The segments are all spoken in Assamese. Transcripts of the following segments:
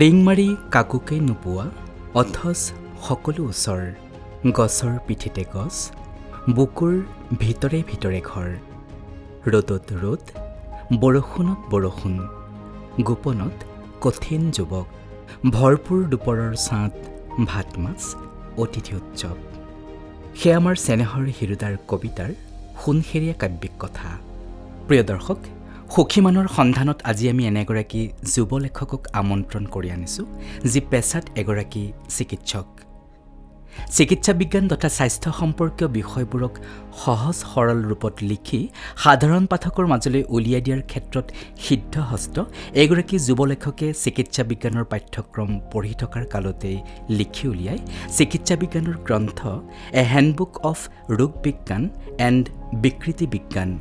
ৰিং মাৰি কাকোকে নোপোৱা অথচ সকলো ওচৰ গছৰ পিঠিতে গছ বুকুৰ ভিতৰে ভিতৰে ঘৰ ৰ'দত ৰ'দ বৰষুণত বৰষুণ গোপনত কঠিন যুৱক ভৰপূৰ দুপৰৰ ছাঁত ভাত মাছ অতিথি উৎসৱ সেয়া আমাৰ চেনেহৰ হিৰুদাৰ কবিতাৰ সোণসেৰীয়া কাব্যিক কথা। প্ৰিয় দৰ্শক, সুখীমানৰ সন্ধানত আজি আমি এনে এগৰাকী যুৱ লেখকক আমন্ত্ৰণ কৰি আনিছোঁ, যি পেছাত এগৰাকী চিকিৎসক। চিকিৎসা বিজ্ঞান তথা স্বাস্থ্য সম্পৰ্কীয় বিষয়বোৰক সহজ সৰল ৰূপত লিখি সাধাৰণ পাঠকৰ মাজলৈ উলিয়াই দিয়াৰ ক্ষেত্ৰত সিদ্ধহস্ত এগৰাকী যুৱ লেখকে চিকিৎসা বিজ্ঞানৰ পাঠ্যক্ৰম পঢ়ি থকাৰ কালতেই লিখি উলিয়াই চিকিৎসা বিজ্ঞানৰ গ্ৰন্থ এ হেণ্ডবুক অফ ৰোগ বিজ্ঞান এণ্ড বিকৃতি বিজ্ঞান।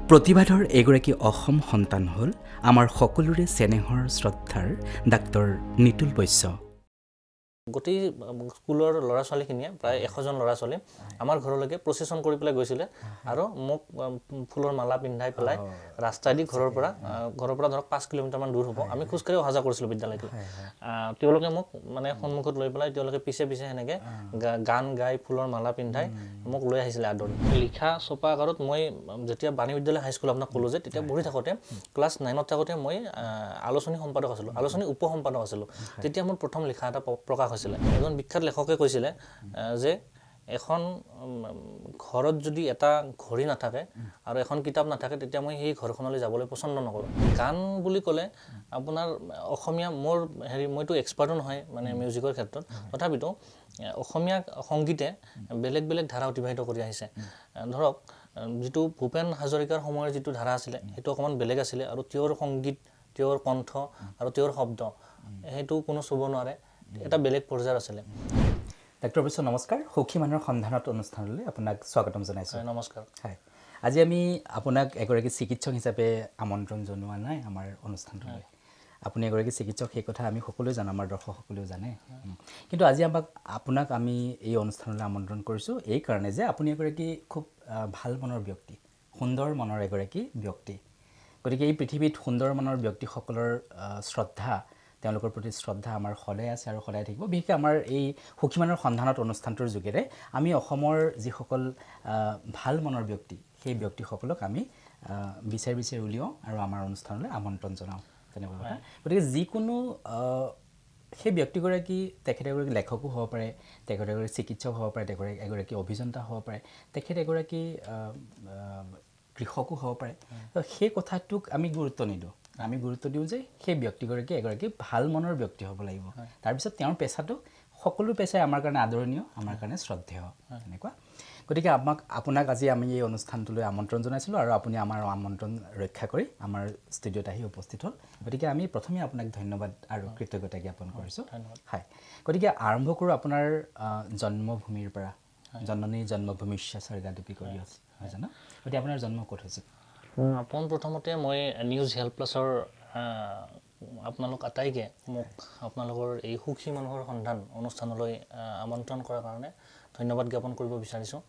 প্ৰতিবাদৰ এগৰাকী অসম সন্তান হ'ল আমাৰ সকলোৰে চেনেহৰ শ্ৰদ্ধাৰ ডাক্তৰ নিতুল বৈশ্য। গোটেই স্কুলৰ ল'ৰা ছোৱালীখিনিয়ে প্ৰায় 100জন ল'ৰা ছোৱালী আমাৰ ঘৰলৈকে প্ৰচেছন কৰি পেলাই গৈছিলে আৰু মোক ফুলৰ মালা পিন্ধাই পেলাই ৰাস্তাইদি ঘৰৰ পৰা ধৰক 5 কিলোমিটাৰমান দূৰ হ'ব, আমি খোজকাঢ়ি অহা যোৱা কৰিছিলোঁ বিদ্যালয়লৈ। তেওঁলোকে মোক মানে সন্মুখত লৈ পেলাই তেওঁলোকে পিছে পিছে সেনেকৈ গান গাই ফুলৰ মালা পিন্ধাই মোক লৈ আহিছিলে আদৰি। লিখা ছপা আকাৰত মই যেতিয়া বাণী বিদ্যালয় হাইস্কুল আপোনাক ক'লোঁ যে তেতিয়া পঢ়ি থাকোঁতে ক্লাছ 9ত থাকোঁতে মই আলোচনী সম্পাদক আছিলোঁ, আলোচনী উপ সম্পাদক আছিলোঁ। তেতিয়া মোৰ প্ৰথম লিখা এটা প্ৰকাশ হৈছিলে। এজন বিখ্যাত লেখকে কৈছিলে যে এখন ঘৰত যদি এটা ঘড়ী নাথাকে আৰু এখন কিতাপ নাথাকে তেতিয়া মই সেই ঘৰখনলৈ যাবলৈ পচন্দ নকৰোঁ। গান বুলি ক'লে আপোনাৰ অসমীয়া মইতো এক্সপাৰ্টো নহয় মানে মিউজিকৰ ক্ষেত্ৰত, তথাপিতো অসমীয়া সংগীতে বেলেগ বেলেগ ধাৰা অতিবাহিত কৰি আহিছে। ধৰক যিটো ভূপেন হাজৰিকাৰ সময়ৰ যিটো ধাৰা আছিলে সেইটো অকণমান বেলেগ আছিলে আৰু তেওঁৰ সংগীত, তেওঁৰ কণ্ঠ আৰু তেওঁৰ শব্দ সেইটো কোনো চুব নোৱাৰে, এটা বেলেগ পৰ্যায়ৰ আছিলে। ডাক্তৰ বৈশ্য নমস্কাৰ, সুখীমানৰ সন্ধানত অনুষ্ঠানলৈ আপোনাক স্বাগতম জনাইছোঁ। নমস্কাৰ। হয়, আজি আমি আপোনাক এগৰাকী চিকিৎসক হিচাপে আমন্ত্ৰণ জনোৱা নাই আমাৰ অনুষ্ঠানটোলৈ। আপুনি এগৰাকী চিকিৎসক সেই কথা আমি সকলোৱে জানো, আমাৰ দৰ্শকসকলেও জানে। কিন্তু আজি আপোনাক আমি এই অনুষ্ঠানলৈ আমন্ত্ৰণ কৰিছোঁ এই কাৰণে যে আপুনি এগৰাকী খুব ভাল মনৰ ব্যক্তি, সুন্দৰ মনৰ এগৰাকী ব্যক্তি। গতিকে এই পৃথিৱীত সুন্দৰ মনৰ ব্যক্তিসকলৰ শ্ৰদ্ধা, তেওঁলোকৰ প্ৰতি শ্ৰদ্ধা আমাৰ সদায় আছে আৰু সদায় থাকিব। বিশেষকৈ আমাৰ এই সুখীমানৰ সন্ধানত অনুষ্ঠানটোৰ যোগেৰে আমি অসমৰ যিসকল ভাল মনৰ ব্যক্তি সেই ব্যক্তিসকলক আমি বিচাৰি বিচাৰি উলিয়াওঁ আৰু আমাৰ অনুষ্ঠানলৈ আমন্ত্ৰণ জনাওঁ, তেনেকুৱা কথা। গতিকে যিকোনো সেই ব্যক্তিগৰাকী তেখেত এগৰাকী লেখকো হ'ব পাৰে, তেখেত এগৰাকী চিকিৎসক হ'ব পাৰে, তেখেত এগৰাকী অভিযন্তা হ'ব পাৰে, তেখেত এগৰাকী কৃষকো হ'ব পাৰে। সেই কথাটোক আমি গুৰুত্ব নিদিওঁ, আমি গুৰুত্ব দিওঁ যে সেই ব্যক্তিগৰাকী এগৰাকী ভাল মনৰ ব্যক্তি হ'ব লাগিব। তাৰপিছত তেওঁৰ পেচাটো সকলো পেচাই আমাৰ কাৰণে আদৰণীয়, আমাৰ কাৰণে শ্ৰদ্ধেয়, তেনেকুৱা। গতিকে আপোনাক আজি আমি এই অনুষ্ঠানটোলৈ আমন্ত্ৰণ জনাইছিলোঁ আৰু আপুনি আমাৰ আমন্ত্ৰণ ৰক্ষা কৰি আমাৰ ষ্টুডিঅ'ত আহি উপস্থিত হ'ল। গতিকে আমি প্ৰথমে আপোনাক ধন্যবাদ আৰু কৃতজ্ঞতা জ্ঞাপন কৰিছোঁ। হয়, গতিকে আৰম্ভ কৰোঁ আপোনাৰ জন্মভূমিৰ পৰা। জননী জন্মভূমিস্য স্বৰ্গাদপি কৰি আছে, হয় জানো? গতিকে আপোনাৰ জন্ম ক'ত হৈছিল? প্ৰথমতে মই নিউজ হেল্প প্লাছৰ আপোনালোক আটাইকে মোক আপোনালোকৰ এই সুখী মানুহৰ সন্ধান অনুষ্ঠানলৈ আমন্ত্ৰণ কৰাৰ কাৰণে ধন্যবাদ জ্ঞাপন কৰিব বিচাৰিছোঁ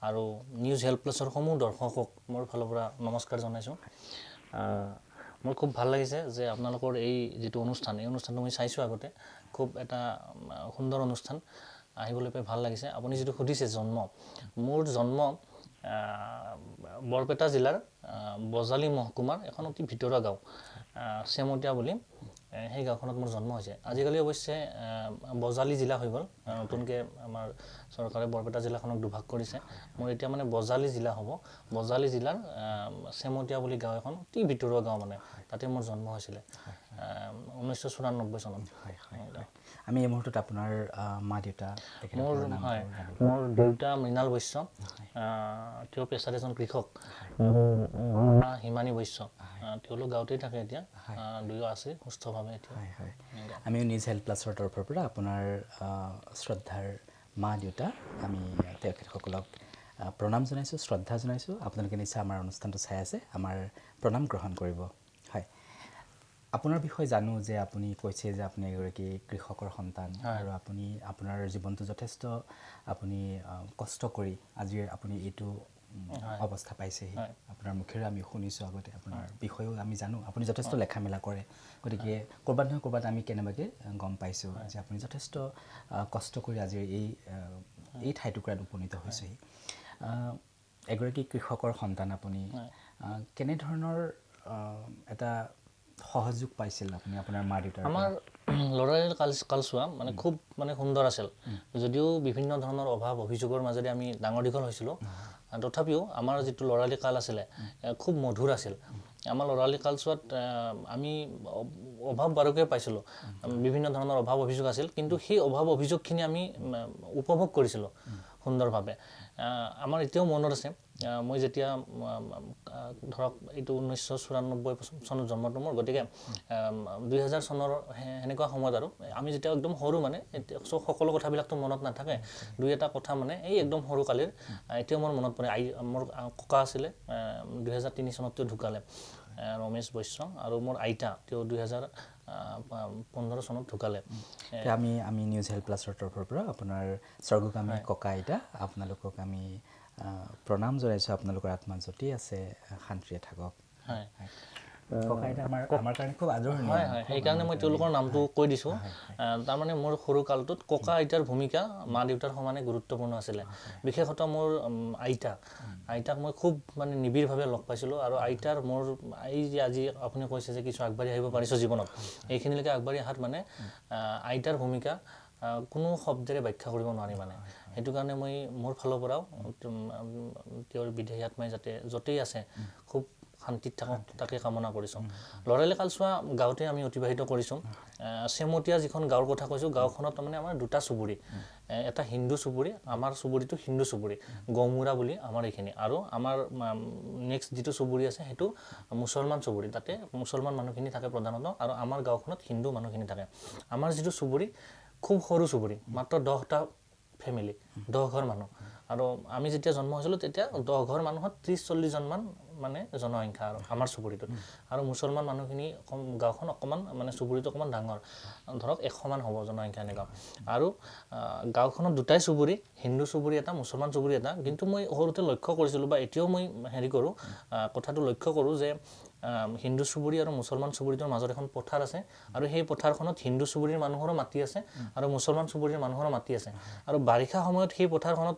আৰু নিউজ হেল্প প্লাছৰ সমূহ দৰ্শকক মোৰ ফালৰ পৰা নমস্কাৰ জনাইছোঁ। মোৰ খুব ভাল লাগিছে যে আপোনালোকৰ এই যিটো অনুষ্ঠান, এই অনুষ্ঠানটো মই চাইছোঁ আগতে, খুব এটা সুন্দৰ অনুষ্ঠান, আহিবলৈ পাই ভাল লাগিছে। আপুনি যিটো সুধিছে জন্ম, মোৰ জন্ম বৰপেটা জিলাৰ বজালী মহকুমাৰ এখন অতি ভিতৰুৱা গাঁও চেমতীয়া বুলি, সেই গাঁওখনত মোৰ জন্ম হৈছে। আজিকালি অৱশ্যে বজালী জিলা হৈ গ'ল, নতুনকৈ আমাৰ চৰকাৰে বৰপেটা জিলাখনক দুভাগ কৰিছে। মোৰ এতিয়া মানে বজালী জিলা হ'ব। বজালী জিলাৰ চেমতীয়া বুলি গাঁও এখন, অতি ভিতৰুৱা গাঁও মানে, তাতে মোৰ জন্ম হৈছিলে 1994 চনত। আমি এই মুহূৰ্তত আপোনাৰ মা দেউতা? মোৰ দেউতা মৃণাল বৈশ্য, তেওঁ পেছাত এজন কৃষক, হিমানী বৈশ্য, তেওঁলোক গাঁৱতেই থাকে এতিয়া, দুয়ো আছে সুস্থভাৱে এতিয়া। আমিও নিউজ হেল্প প্লাছৰ তৰফৰ পৰা আপোনাৰ শ্ৰদ্ধাৰ মা দেউতা, আমি তেখেতসকলক প্ৰণাম জনাইছোঁ, শ্ৰদ্ধা জনাইছোঁ। আপোনালোকে নিশ্চয় আমাৰ অনুষ্ঠানটো চাই আছে, আমাৰ প্ৰণাম গ্ৰহণ কৰিব। হয়, আপোনাৰ বিষয়ে জানো যে আপুনি কৈছে যে আপুনি এগৰাকী কৃষকৰ সন্তান আৰু আপুনি আপোনাৰ জীৱনটো যথেষ্ট আপুনি কষ্ট কৰি আজি আপুনি এইটো অৱস্থা পাইছেহি আপোনাৰ মুখেৰে আমি শুনিছোঁ আগতে আপোনাৰ বিষয়েও আমি জানো আপুনি যথেষ্ট লেখা মেলা কৰে গতিকে ক'ৰবাত নহয় ক'ৰবাত আমি কেনেবাকৈ গম পাইছোঁ যে আপুনি যথেষ্ট কষ্ট কৰি আজিৰ এই ঠাইটুকুৰাত উপনীত হৈছেহি এগৰাকী কৃষকৰ সন্তান আপুনি কেনেধৰণৰ এটা সহযোগ পাইছিল আপুনি আপোনাৰ মা দেউতাৰ আমাৰ ল'ৰালিৰ কালচোৱা মানে খুব মানে সুন্দৰ আছিল যদিও বিভিন্ন ধৰণৰ অভাৱ অভিযোগৰ মাজেৰে আমি ডাঙৰ দীঘল হৈছিলোঁ তথাপিও আমাৰ যিটো ল'ৰালি কাল আছিলে খুব মধুৰ আছিল আমাৰ ল'ৰালি কালচোৱাত আমি অভাৱ বাৰুকৈ পাইছিলোঁ বিভিন্ন ধৰণৰ অভাৱ অভিযোগ আছিল কিন্তু সেই অভাৱ অভিযোগখিনি আমি উপভোগ কৰিছিলোঁ সুন্দৰভাৱে আমাৰ এতিয়াও মনত আছে মই যেতিয়া ধৰক এইটো 1994 চনত জন্মটো মোৰ গতিকে 2000 চনৰ সেনেকুৱা সময়ত আৰু আমি যেতিয়া একদম সৰু মানে সকলো কথাবিলাকতো মনত নাথাকে দুই এটা কথা মানে এই একদম সৰু কালিৰ এতিয়াও মোৰ মনত পৰে মোৰ ককা আছিলে 2003 চনত তেওঁ ঢুকালে ৰমেশ বৈশ্য আৰু মোৰ আইতা তেওঁ 2015 চনত ঢুকালে আমি নিউজ হেল্প প্লাছৰ তৰফৰ পৰা আপোনাৰ স্বৰ্গগামী ককা আইতা আপোনালোকক আমি প্ৰণাম জনাইছোঁ আপোনালোকৰ আত্মা য'তেই আছে শান্তিৰে থাকক হয় ককা আইতা আমাৰ কাৰণে খুব আদৰণীয় হয় হয় সেইকাৰণে মই তেওঁলোকৰ নামটো কৈ দিছোঁ তাৰমানে মোৰ সৰু কালটোত ককা আইতাৰ ভূমিকা মা দেউতাৰ সমানে গুৰুত্বপূৰ্ণ আছিলে বিশেষতঃ মোৰ আইতাক মই খুব মানে নিবিড়ভাৱে লগ পাইছিলোঁ আৰু আইতাৰ মোৰ এই যে আজি আপুনি কৈছে যে কিছু আগবাঢ়ি আহিব পাৰিছোঁ জীৱনত এইখিনিলৈকে আগবাঢ়ি অহাত মানে আইতাৰ ভূমিকা কোনো শব্দেৰে ব্যাখ্যা কৰিব নোৱাৰি মানে সেইটো কাৰণে মই মোৰ ফালৰ পৰাও তেওঁৰ বিদেহী আত্মাই যাতে য'তেই আছে খুব শান্তিত থাকক তাকে কামনা কৰিছোঁ ল'ৰালি কালচোৱা গাঁৱতে আমি অতিবাহিত কৰিছোঁ চেমতীয়া যিখন গাঁৱৰ কথা কৈছোঁ গাঁওখনত তাৰমানে আমাৰ দুটা চুবুৰী এটা হিন্দু চুবুৰী আমাৰ চুবুৰীটো হিন্দু চুবুৰী গৌমুৰা বুলি আমাৰ এইখিনি আৰু আমাৰ নেক্সট যিটো চুবুৰী আছে সেইটো মুছলমান চুবুৰী তাতে মুছলমান মানুহখিনি থাকে প্ৰধানত আৰু আমাৰ গাঁওখনত হিন্দু মানুহখিনি থাকে আমাৰ যিটো চুবুৰী খুব সৰু চুবুৰী মাত্ৰ 10টা ফেমিলি 10 ঘৰ মানুহ আৰু আমি যেতিয়া জন্ম হৈছিলোঁ তেতিয়া 10 ঘৰ মানুহত 30-40 জনমান মানে জনসংখ্যা আৰু আমাৰ চুবুৰীটোত আৰু মুছলমান মানুহখিনি গাঁওখন অকণমান মানে চুবুৰীটো অকণমান ডাঙৰ ধৰক 100 মান হ'ব জনসংখ্যা এনেকুৱা আৰু গাঁওখনত দুটাই চুবুৰী হিন্দু চুবুৰী এটা মুছলমান চুবুৰী এটা কিন্তু মই সৰুতে লক্ষ্য কৰিছিলোঁ বা এতিয়াও মই হেৰি কৰোঁ কথাটো লক্ষ্য কৰোঁ যে হিন্দু চুবুৰী আৰু মুছলমান চুবুৰীটোৰ মাজত এখন পথাৰ আছে আৰু সেই পথাৰখনত হিন্দু চুবুৰীৰ মানুহৰো মাটি আছে আৰু মুছলমান চুবুৰীৰ মানুহৰো মাটি আছে আৰু বাৰিষা সময়ত সেই পথাৰখনত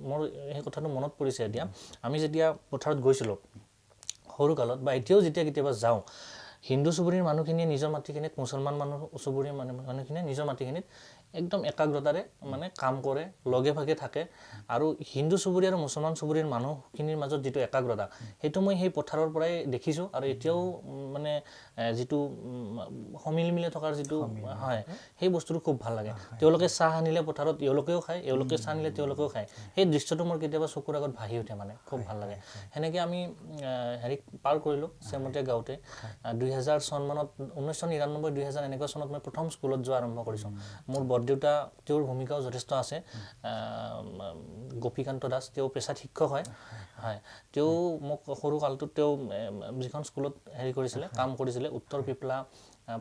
মোৰ সেই কথাটো মনত পৰিছে এতিয়া আমি যেতিয়া পথাৰত গৈছিলোঁ সৰু কালত বা এতিয়াও যেতিয়া কেতিয়াবা যাওঁ হিন্দু চুবুৰীৰ মানুহখিনিয়ে নিজৰ মাটিখিনিত মুছলমান চুবুৰীৰ মানুহখিনিয়ে নিজৰ মাটিখিনিত একদম একাগ্ৰতাৰে মানে কাম কৰে লগে ভাগে থাকে আৰু হিন্দু চুবুৰী আৰু মুছলমান চুবুৰীৰ মানুহখিনিৰ মাজত যিটো একাগ্ৰতা সেইটো মই সেই পথাৰৰ পৰাই দেখিছোঁ আৰু এতিয়াও মানে যিটো সমিলমিলে থকাৰ যিটো হয় সেই বস্তুটো খুব ভাল লাগে তেওঁলোকে চাহ আনিলে পথাৰত এওঁলোকেও খায় এওঁলোকে চাহ আনিলে তেওঁলোকেও খায় সেই দৃশ্যটো মোৰ কেতিয়াবা চকুৰ আগত ভাহি উঠে মানে খুব ভাল লাগে সেনেকৈ আমি হেৰি পাৰ কৰিলোঁ চেমতীয়া গাঁৱতে 2000 চন মানত 1999 2000 এনেকুৱা চনত মই প্ৰথম স্কুলত যোৱা আৰম্ভ কৰিছোঁ মোৰ বৰদেউতা তেওঁৰ ভূমিকাও যথেষ্ট আছে গোপীকান্ত দাস তেওঁ পেছাত শিক্ষক হয় তেওঁ মোক সৰু কালটোত তেওঁ যিখন স্কুলত হেৰি কৰিছিলে কাম কৰিছিলে উত্তৰ পিপলা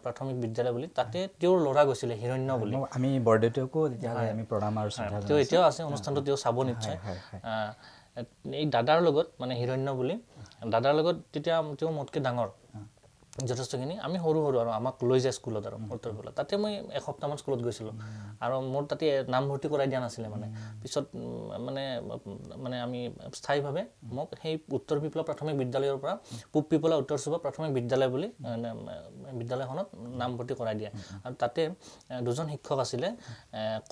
প্ৰাথমিক বিদ্যালয় বুলি তাতে তেওঁৰ ল'ৰা গৈছিলে হিৰণ্য বুলি আমি বৰদেউতাকো তেতিয়াহ'লে আমি প্ৰণাম আৰু শ্ৰদ্ধা জনাইছোঁ তেওঁ এতিয়াও আছে অনুষ্ঠানটো তেওঁ চাব নিশ্চয় এই দাদাৰ লগত মানে হিৰণ্য বুলি দাদাৰ লগত তেতিয়া তেওঁ মোতকৈ ডাঙৰ যথেষ্টখিনি আমি সৰু আৰু আমাক লৈ যায় স্কুলত আৰু উত্তৰ পিপলা তাতে মই এসপ্তাহমান স্কুলত গৈছিলোঁ আৰু মোৰ তাতে নামভৰ্তি কৰাই দিয়া নাছিলে মানে পিছত মানে আমি স্থায়ীভাৱে মোক সেই উত্তৰ পিপলা প্ৰাথমিক বিদ্যালয়ৰ পৰা পূব পিপলা উত্তৰ চুবা প্ৰাথমিক বিদ্যালয় বুলি বিদ্যালয়খনত নামভৰ্তি কৰাই দিয়ে আৰু তাতে দুজন শিক্ষক আছিলে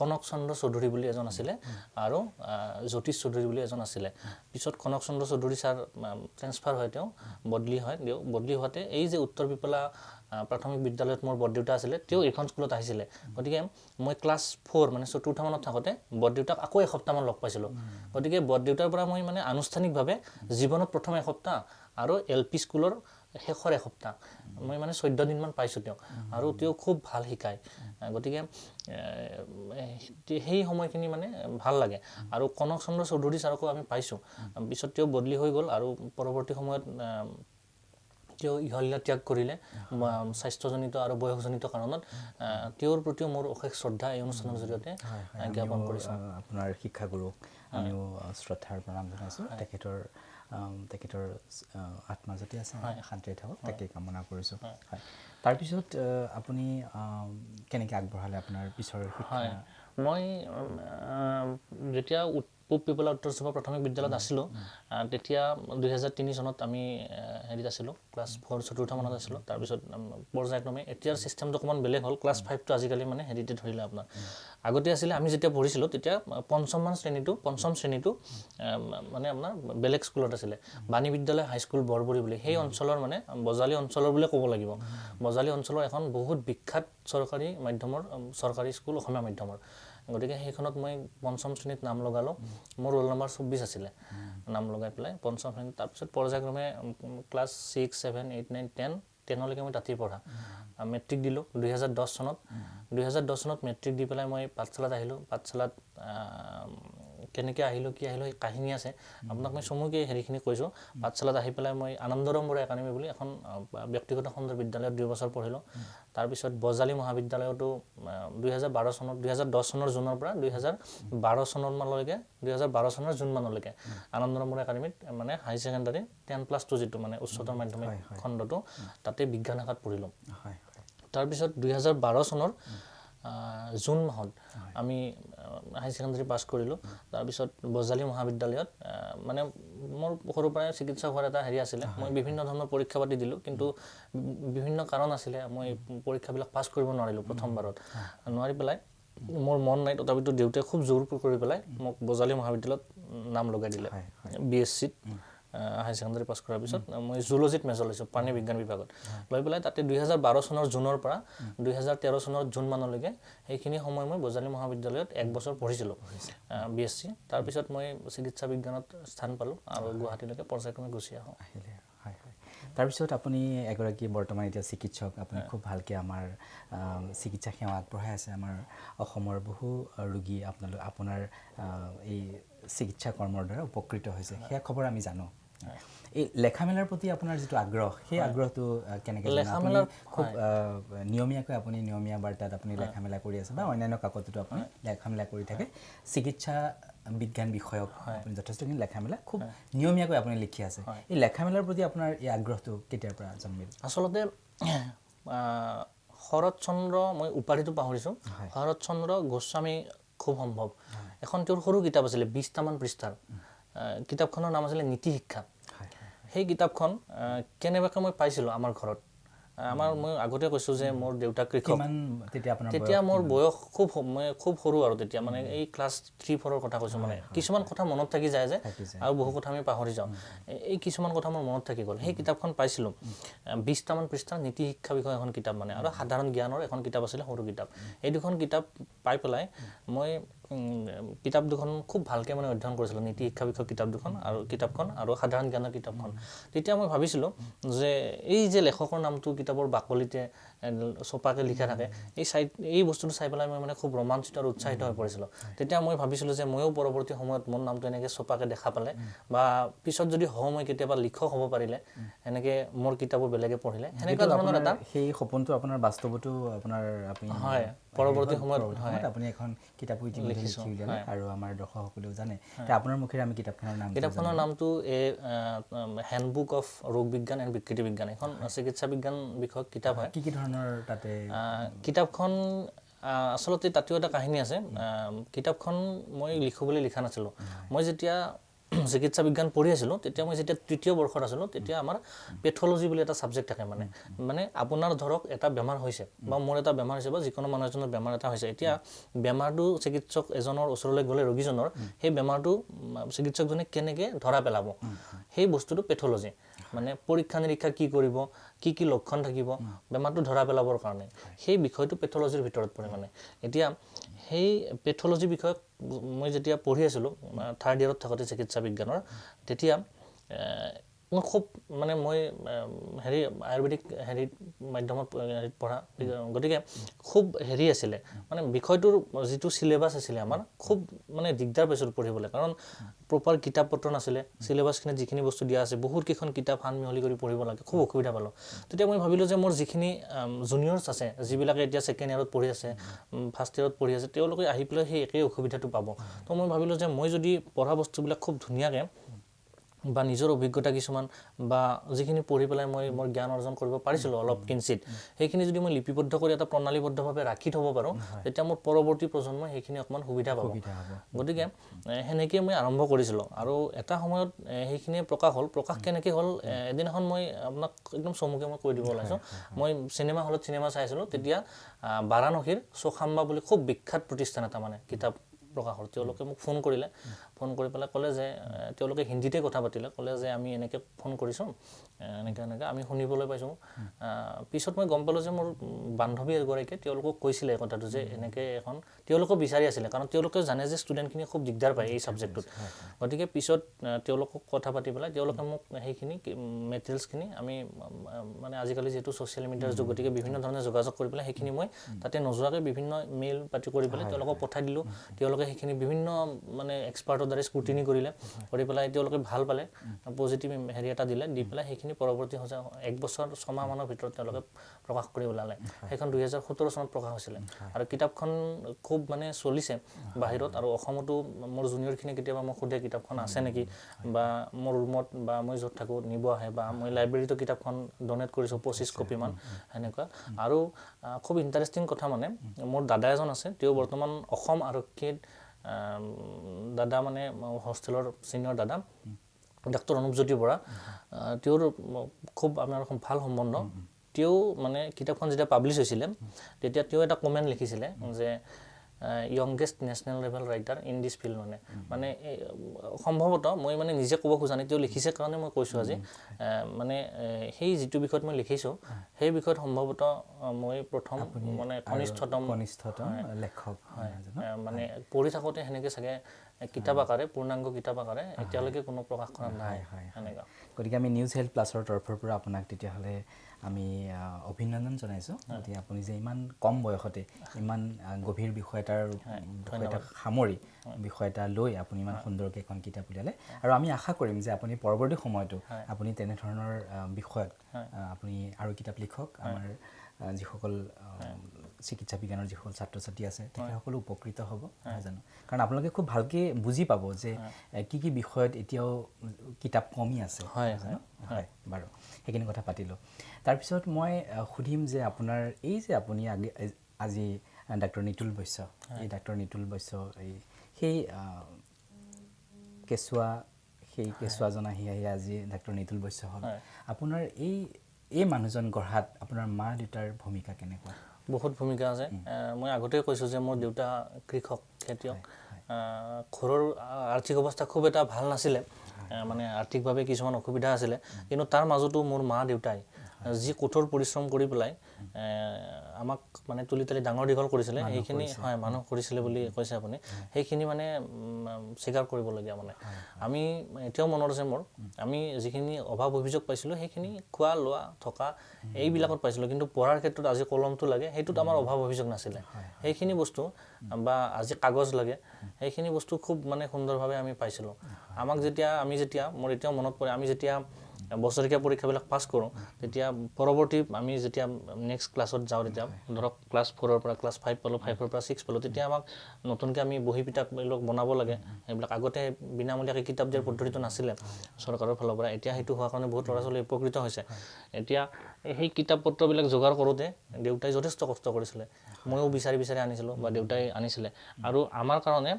কনক চন্দ্ৰ চৌধুৰী বুলি এজন আছিলে আৰু জ্যোতিষ চৌধুৰী বুলি এজন আছিলে পিছত কনক চন্দ্ৰ চৌধুৰী ছাৰ ট্ৰেন্সফাৰ হয় তেওঁ বদলি হোৱাতে এই যে উত্তৰ পিপলা প্ৰাথমিক বিদ্যালয়ত মোৰ বৰদেউতা আছিলে তেওঁ এইখন স্কুলত আহিছিলে গতিকে মই ক্লাছ 4 মানে চতুৰ্থ মানত থাকোঁতে বৰদেউতাক আকৌ এসপ্তাহমান লগ পাইছিলোঁ গতিকে বৰদেউতাৰ পৰা মই মানে আনুষ্ঠানিকভাৱে জীৱনত প্ৰথম এসপ্তাহ আৰু LP স্কুলৰ শেষৰ এসপ্তাহ মই মানে 14 দিনমান পাইছোঁ তেওঁ আৰু তেওঁ খুব ভাল শিকায় গতিকে সেই সময়খিনি মানে ভাল লাগে আৰু কনক চন্দ্ৰ চৌধুৰী ছাৰকো আমি পাইছোঁ পিছত তেওঁ বদলি হৈ গ'ল আৰু পৰৱৰ্তী সময়ত তেওঁ ইহলীলা ত্যাগ কৰিলে স্বাস্থ্যজনিত আৰু বয়সজনিত কাৰণত তেওঁৰ প্ৰতিও মোৰ অশেষ শ্ৰদ্ধা এই অনুষ্ঠানৰ জৰিয়তে জ্ঞাপন কৰিছোঁ আপোনাৰ শিক্ষাগুৰুক আমিও শ্ৰদ্ধাৰ প্ৰণাম জনাইছোঁ তেখেতৰ আত্মা যদি আছে শান্তিৰে থাকক তাকে কামনা কৰিছোঁ হয় তাৰপিছত আপুনি কেনেকৈ আগবঢ়ালে আপোনাৰ পিছৰ শিক্ষা মই যেতিয়া পূব পিপলা উত্তৰ চুবুৰীয়া প্ৰাথমিক বিদ্যালয়ত আছিলোঁ তেতিয়া 2003 চনত আমি হেৰিত আছিলোঁ ক্লাছ 4 চতুৰ্থ মানত আছিলোঁ তাৰপিছত পৰ্যায়ক্ৰমে এতিয়াৰ ছিষ্টেমটো অকণমান বেলেগ হ'ল ক্লাছ 5টো আজিকালি মানে হেৰিতে ধৰিলে আপোনাৰ আগতে আছিলে আমি যেতিয়া পঢ়িছিলোঁ তেতিয়া পঞ্চম শ্ৰেণীটো মানে আপোনাৰ বেলেগ স্কুলত আছিলে বাণী বিদ্যালয় হাইস্কুল বৰবৰী বুলি সেই অঞ্চলৰ মানে বজালী অঞ্চলৰ বুলি ক'ব লাগিব বজালী অঞ্চলৰ এখন বহুত বিখ্যাত চৰকাৰী স্কুল অসমীয়া মাধ্যমৰ গতিকে সেইখনত মই পঞ্চম শ্ৰেণীত নাম লগালোঁ মোৰ ৰোল নম্বৰ 24 আছিলে নাম লগাই পেলাই পঞ্চম শ্ৰেণীত তাৰপিছত পৰ্যায়ক্ৰমে ক্লাছ 6, 7, 8, 9, 10লৈকে মই তাতেই পঢ়া মেট্ৰিক দিলোঁ 2010 চনত মেট্ৰিক দি পেলাই মই পাঠশালাত আহিলোঁ পাঠশালাত কেনেকৈ আহিলোঁ কি আহিলোঁ এই কাহিনী আছে আপোনাক মই চমুকৈ হেৰিখিনি কৈছোঁ পাঠশালাত আহি পেলাই মই আনন্দৰাম বৰা একাডেমী বুলি এখন ব্যক্তিগত খণ্ডৰ বিদ্যালয়ত 2 বছৰ পঢ়িলোঁ তাৰপিছত বজালী মহাবিদ্যালয়তো 2010 চনৰ জুনৰ পৰা 2012 চনৰ জুন মানলৈকে আনন্দৰাম বৰা একাডেমীত মানে হাই ছেকেণ্ডাৰী 10+2 যিটো মানে উচ্চতৰ মাধ্যমিক খণ্ডটো তাতে বিজ্ঞান শাখাত পঢ়িলোঁ তাৰপিছত 2012 চনৰ জুন মাহত আমি হাই ছেকেণ্ডাৰী পাছ কৰিলোঁ তাৰপিছত বজালী মহাবিদ্যালয়ত মানে মোৰ সৰুৰ পৰাই চিকিৎসক হোৱাৰ এটা হেৰি আছিলে মই বিভিন্ন ধৰণৰ পৰীক্ষা পাতি দিলোঁ কিন্তু বিভিন্ন কাৰণ আছিলে মই পৰীক্ষাবিলাক পাছ কৰিব নোৱাৰিলোঁ প্ৰথমবাৰত নোৱাৰি পেলাই মোৰ মন নাই তথাপিতো দেউতাই খুব জোৰ কৰি পেলাই মোক বজালী মহাবিদ্যালয়ত নাম লগাই দিলে BSc হাই ছেকেণ্ডাৰী পাছ কৰাৰ পিছত মই জুলজিত মেজৰ লৈছোঁ প্ৰাণী বিজ্ঞান বিভাগত লৈ পেলাই তাতে 2012 চনৰ জুনৰ পৰা 2013 চনৰ জুন মানলৈকে সেইখিনি সময় মই বজালী মহাবিদ্যালয়ত 1 বছৰ পঢ়িছিলোঁ BSc তাৰপিছত মই চিকিৎসা বিজ্ঞানত স্থান পালোঁ আৰু গুৱাহাটীলৈকে পৰ্যায়ক্ৰমে গুচি আহোঁ তাৰপিছত আপুনি এগৰাকী বৰ্তমান এতিয়া চিকিৎসক আপুনি খুব ভালকৈ আমাৰ চিকিৎসা সেৱা আগবঢ়াই আছে আমাৰ অসমৰ বহু ৰোগী আপোনাৰ এই চিকিৎসা কৰ্মৰ দ্বাৰা উপকৃত হৈছে সেয়া খবৰ আমি জানো এই লেখা মেলাৰ প্ৰতি আপোনাৰ যিটো আগ্ৰহ সেই আগ্ৰহটো কেনেকৈ খুব নিয়মীয়াকৈ আপুনি নিয়মীয়া বাৰ্তাত আপুনি লেখা মেলা কৰি আছে বা অন্যান্য কাকততো আপুনি লেখা মেলা কৰি থাকে চিকিৎসা বিজ্ঞান বিষয়ক আপুনি যথেষ্টখিনি লেখা মেলা খুব নিয়মীয়াকৈ আপুনি লিখি আছে এই লেখা মেলাৰ প্ৰতি আপোনাৰ এই আগ্ৰহটো কেতিয়াৰ পৰা জন্মিল আচলতে শৰৎচন্দ্ৰ মই উপাধিটো পাহৰিছোঁ শৰৎচন্দ্ৰ গোস্বামী খুব সম্ভৱ এখন তেওঁৰ সৰু কিতাপ আছিলে 20টামান পৃষ্ঠাৰ কিতাপখনৰ নাম আছিলে নীতি শিক্ষা সেই কিতাপখন কেনেবাকৈ মই পাইছিলোঁ আমাৰ ঘৰত মই আগতে কৈছোঁ যে মোৰ দেউতা কৃষক তেতিয়া মোৰ বয়স খুব সৰু আৰু তেতিয়া মানে এই ক্লাছ 3-4ৰ কথা কৈছোঁ মানে কিছুমান কথা মনত থাকি যায় যে আৰু বহু কথা আমি পাহৰি যাওঁ এই কিছুমান কথা মোৰ মনত থাকি গ'ল সেই কিতাপখন পাইছিলোঁ 20টামান পৃষ্ঠাৰ নীতি শিক্ষা বিষয়ৰ এখন কিতাপ মানে আৰু সাধাৰণ জ্ঞানৰ এখন কিতাপ আছিলে সৰু কিতাপ এই দুখন কিতাপ পাই পেলাই মই কিতাপ দুখন খুব ভালকৈ মানে অধ্যয়ন কৰিছিলোঁ নীতি শিক্ষা বিষয়ক কিতাপখন আৰু সাধাৰণ জ্ঞানৰ কিতাপখন তেতিয়া মই ভাবিছিলোঁ যে এই যে লেখকৰ নামটো কিতাপৰ বাকলিতে চপাকৈ লিখা থাকে এই বস্তুটো চাই পেলাই মই মানে খুব ৰোমাঞ্চিত আৰু উৎসাহিত হৈ পৰিছিলোঁ তেতিয়া মই ভাবিছিলোঁ যে ময়ো পৰৱৰ্তী সময়ত মোৰ নামটো এনেকৈ চপাকৈ দেখা পালে বা পিছত যদি মই কেতিয়াবা লিখক হ'ব পাৰিলে এনেকৈ মোৰ কিতাপো বেলেগে পঢ়িলে সেনেকুৱা ধৰণৰ এটা সেই সপোনটো আপোনাৰ বাস্তৱতো আপুনি হয় পৰৱৰ্তী সময়ত আপুনি এখন কিতাপো ইতিমধ্যে লিখি উলিয়ালে আৰু আমাৰ দৰ্শকসকলেও জানে আপোনাৰ মুখেৰে আমি কিতাপখনৰ নামটো হেণ্ডবুক অফ ৰোগ বিজ্ঞান এণ্ড বিকৃতি বিজ্ঞান এখন চিকিৎসা বিজ্ঞান বিষয়ক কিতাপ হয় কি ধৰণৰ তাতে কিতাপখন আচলতে তাতেও এটা কাহিনী আছে কিতাপখন মই লিখোঁ বুলি লিখা নাছিলোঁ মই যেতিয়া চিকিৎসা বিজ্ঞান পঢ়ি আছিলোঁ তেতিয়া মই যেতিয়া 3য় বৰ্ষত আছিলোঁ তেতিয়া আমাৰ পেথলজি বুলি এটা ছাবজেক্ট থাকে মানে আপোনাৰ ধৰক এটা বেমাৰ হৈছে বা মোৰ এটা বেমাৰ হৈছে বা যিকোনো মানুহ এজনৰ বেমাৰ এটা হৈছে এতিয়া বেমাৰটো চিকিৎসক এজনৰ ওচৰলৈ গ'লে ৰোগীজনৰ সেই বেমাৰটো চিকিৎসকজনে কেনেকৈ ধৰা পেলাব সেই বস্তুটো পেথলজি মানে পৰীক্ষা নিৰীক্ষা কি কৰিব কি লক্ষণ থাকিব বেমাৰটো ধৰা পেলাবৰ কাৰণে সেই বিষয়টো পেথলজিৰ ভিতৰত পৰে মানে এতিয়া সেই পেথলজি বিষয়ক মই যেতিয়া পঢ়ি আছিলোঁ 3rd ইয়াৰত থাকোঁতে চিকিৎসা বিজ্ঞানৰ তেতিয়া মই খুব মানে মই হেৰি আয়ুৰ্বেদিক হেৰি মাধ্যমত পঢ়া গতিকে খুব হেৰি আছিলে মানে বিষয়টোৰ যিটো চিলেবাছ আছিলে আমাৰ খুব মানে দিগদাৰ পাইছিলোঁ পঢ়িবলৈ কাৰণ প্ৰপাৰ কিতাপ পত্ৰ নাছিলে চিলেবাছখিনিত যিখিনি বস্তু দিয়া আছে বহুত কেইখন কিতাপ সান মিহলি কৰি পঢ়িব লাগে খুব অসুবিধা পালোঁ তেতিয়া মই ভাবিলোঁ যে মোৰ যিখিনি জুনিয়ৰ্ছ আছে যিবিলাকে এতিয়া ছেকেণ্ড ইয়াৰত পঢ়ি আছে ফাৰ্ষ্ট ইয়াৰত পঢ়ি আছে তেওঁলোকে আহি পেলাই সেই একেই অসুবিধাটো পাব তো মই ভাবিলোঁ যে মই যদি পঢ়া বস্তুবিলাক খুব ধুনীয়াকৈ বা নিজৰ অভিজ্ঞতা কিছুমান বা যিখিনি পঢ়ি পেলাই মই মোৰ জ্ঞান অৰ্জন কৰিব পাৰিছিলোঁ অলপ কিঞ্চিত সেইখিনি যদি মই লিপিবদ্ধ কৰি এটা প্ৰণালীবদ্ধভাৱে ৰাখি থ'ব পাৰোঁ তেতিয়া মোৰ পৰৱৰ্তী প্ৰজন্মই সেইখিনি অকণমান সুবিধা পাব গতিকে সেনেকৈ মই আৰম্ভ কৰিছিলোঁ আৰু এটা সময়ত সেইখিনিয়ে প্ৰকাশ কেনেকৈ হ'ল এদিনাখন মই আপোনাক একদম চমুকৈ মই কৈ দিব ওলাইছোঁ মই চিনেমা হলত চিনেমা চাই আছিলোঁ তেতিয়া বাৰাণসীৰ চোখাম্বা বুলি খুব বিখ্যাত প্ৰতিষ্ঠান এটা মানে কিতাপ প্ৰকাশৰ তেওঁলোকে মোক ফোন কৰিলে ফোন কৰি পেলাই ক'লে যে তেওঁলোকে হিন্দীতে কথা পাতিলে ক'লে যে আমি এনেকৈ ফোন কৰিছোঁ এনেকৈ আমি শুনিবলৈ পাইছোঁ পিছত মই গম পালোঁ যে মোৰ বান্ধৱী এগৰাকীয়ে তেওঁলোকক কৈছিলে এই কথাটো যে এনেকৈ এখন তেওঁলোকো বিচাৰি আছিলে কাৰণ তেওঁলোকে জানে যে ষ্টুডেণ্টখিনিয়ে খুব দিগদাৰ পায় এই ছাবজেক্টটোত গতিকে পিছত তেওঁলোকক কথা পাতি পেলাই তেওঁলোকে মোক সেইখিনি মেটেৰিয়েলছখিনি আমি মানে আজিকালি যিহেতু ছ'চিয়েল মিডিয়াৰ যুগ গতিকে বিভিন্ন ধৰণে যোগাযোগ কৰি পেলাই সেইখিনি মই তাতে নোযোৱাকৈ বিভিন্ন মেইল পাতি কৰি পেলাই তেওঁলোকক পঠাই দিলোঁ তেওঁলোকে সেইখিনি বিভিন্ন মানে এক্সপাৰ্টৰ দ্বাৰা স্ক্ৰুটিনি কৰিলে কৰি পেলাই তেওঁলোকে ভাল পালে পজিটিভ হেৰি এটা দিলে দি পেলাই সেইখিনি পৰৱৰ্তী হৈছে 1 বছৰ 6 মাহমানৰ ভিতৰত তেওঁলোকে প্ৰকাশ কৰি ওলালে সেইখন 2017 চনত প্ৰকাশ হৈছিলে আৰু কিতাপখন খুব মানে চলিছে বাহিৰত আৰু অসমতো মোৰ জুনিয়ৰখিনি কেতিয়াবা মোক সোধে কিতাপখন আছে নেকি বা মোৰ ৰুমত বা মই য'ত থাকোঁ নিব আহে বা মই লাইব্ৰেৰীতো কিতাপখন ডনেট কৰিছোঁ 25 কপিমান সেনেকুৱা আৰু খুব ইণ্টাৰেষ্টিং কথা মানে মোৰ দাদা এজন আছে তেওঁ বৰ্তমান অসম আৰক্ষীত দাদা মানে হোষ্টেলৰ ছিনিয়ৰ দাদা ডক্টৰ অনুপজ্যোতি বৰা তেওঁৰ খুব আমাৰ ভাল সম্বন্ধ তেওঁ মানে কিতাপখন যেতিয়া পাব্লিছ হৈছিলে তেতিয়া তেওঁ এটা কমেণ্ট লিখিছিলে যে youngest national level writer in this field মানে সম্ভৱতঃ মই মানে নিজে ক'ব খোজা নাই তেওঁ লিখিছে কাৰণে মই কৈছোঁ আজি মানে সেই যিটো বিষয়ত মই লিখিছোঁ সেই বিষয়ত সম্ভৱতঃ মই প্ৰথম মানে কনিষ্ঠতম লেখক মানে পঢ়ি থাকোঁতে সেনেকৈ চাগে কিতাপ আকাৰে পূৰ্ণাংগ কিতাপ আকাৰে এতিয়ালৈকে কোনো প্ৰকাশ কৰা নাই সেনেকুৱা গতিকে আমি নিউজ হেল্থ প্লাছৰ তৰফৰ পৰা আপোনাক তেতিয়াহ'লে আমি অভিনন্দন জনাইছোঁ গতিকে আপুনি যে ইমান কম বয়সতে ইমান গভীৰ বিষয় এটাৰ সামৰি বিষয় এটা লৈ আপুনি ইমান সুন্দৰকৈ এখন কিতাপ উলিয়ালে আৰু আমি আশা কৰিম যে আপুনি পৰৱৰ্তী সময়তো আপুনি তেনেধৰণৰ বিষয়ত আপুনি আৰু কিতাপ লিখক আমাৰ যিসকল চিকিৎসা বিজ্ঞানৰ যিসকল ছাত্ৰ ছাত্ৰী আছে তেখেতসকলো উপকৃত হ'ব নহয় জানো কাৰণ আপোনালোকে খুব ভালকৈ বুজি পাব যে কি কি বিষয়ত এতিয়াও কিতাপ কমি আছে হয় বাৰু সেইখিনি কথা পাতিলোঁ তাৰপিছত মই সুধিম যে আপোনাৰ এই যে আপুনি আজি ডাক্তৰ নিতুল বৈশ্য এই ডাক্তৰ নিতুল বৈশ্য সেই কেঁচুৱাজন আহি আজি ডাক্তৰ নিতুল বৈশ্য হ'ল আপোনাৰ এই মানুহজন গঢ়াত আপোনাৰ মা দেউতাৰ ভূমিকা কেনেকুৱা বহুত ভূমিকা আছে মই আগতেই কৈছোঁ যে মোৰ দেউতা কৃষক খেতিয়ক ঘৰৰ আৰ্থিক অৱস্থা খুব এটা ভাল নাছিলে মানে আৰ্থিকভাৱে কিছুমান অসুবিধা আছিলে কিন্তু তাৰ মাজতো মোৰ মা দেউতাই যি কঠোৰ পৰিশ্ৰম কৰি পেলাই আমাক মানে তুলি তালি ডাঙৰ দীঘল কৰিছিলে সেইখিনি হয় মানুহ কৰিছিলে বুলি কৈছে আপুনি সেইখিনি মানে স্বীকাৰ কৰিবলগীয়া মানে আমি এতিয়াও মনত আছে মোৰ আমি যিখিনি অভাৱ অভিযোগ পাইছিলোঁ সেইখিনি খোৱা লোৱা থকা এইবিলাকত পাইছিলোঁ কিন্তু পঢ়াৰ ক্ষেত্ৰত আজি কলমটো লাগে সেইটোত আমাৰ অভাৱ অভিযোগ নাছিলে সেইখিনি বস্তু বা আজি কাগজ লাগে সেইখিনি বস্তু খুব মানে সুন্দৰভাৱে আমি পাইছিলোঁ আমাক যেতিয়া মোৰ এতিয়াও মনত পৰে আমি যেতিয়া বছৰেকীয়া পৰীক্ষাবিলাক পাছ কৰোঁ তেতিয়া পৰৱৰ্তী আমি যেতিয়া নেক্সট ক্লাছত যাওঁ তেতিয়া ধৰক ক্লাছ 4ৰ পৰা ক্লাছ 5 পালোঁ 5ৰ পৰা 6 পালোঁ তেতিয়া আমাক নতুনকৈ আমি বহি পিতাবিলাক বনাব লাগে সেইবিলাক আগতে বিনামূলীয়াকৈ কিতাপ দিয়াৰ পদ্ধতিটো নাছিলে চৰকাৰৰ ফালৰ পৰা এতিয়া সেইটো হোৱাৰ কাৰণে বহুত ল'ৰা ছোৱালী উপকৃত হৈছে এতিয়া সেই কিতাপ পত্ৰবিলাক যোগাৰ কৰোঁতে দেউতাই যথেষ্ট কষ্ট কৰিছিলে ময়ো বিচাৰি আনিছিলোঁ বা দেউতাই আনিছিলে আৰু আমাৰ কাৰণে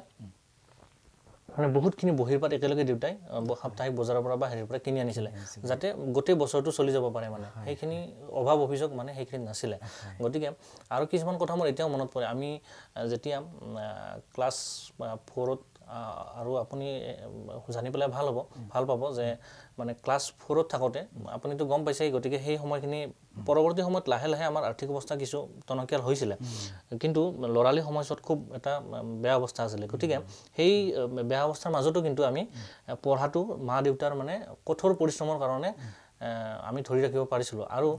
মানে বহুতখিনি বহিৰ পাত একেলগে দেউতাই সাপ্তাহিক বজাৰৰ পৰা বা হেৰিৰ পৰা কিনি আনিছিলে যাতে গোটেই বছৰটো চলি যাব পাৰে মানে সেইখিনি অভাৱ অভিযোগ মানে সেইখিনি নাছিলে গতিকে আৰু কিছুমান কথা মোৰ এতিয়াও মনত পৰে আমি যেতিয়া ক্লাছ 4ত আৰু আপুনি জানি পেলাই ভাল পাব যে মানে ক্লাছ 4ত থাকোঁতে আপুনিতো গম পাইছেই, গতিকে সেই সময়খিনি পৰৱৰ্তী সময়ত লাহে লাহে আমাৰ আৰ্থিক অৱস্থা কিছু টনকিয়াল হৈছিলে, কিন্তু ল'ৰালি সময়ছোৱাত খুব এটা বেয়া অৱস্থা আছিলে। গতিকে সেই বেয়া অৱস্থাৰ মাজতো কিন্তু আমি পঢ়াটো মা দেউতাৰ মানে কঠোৰ পৰিশ্ৰমৰ কাৰণে আমি ধৰি ৰাখিব পাৰিছিলোঁ। আৰু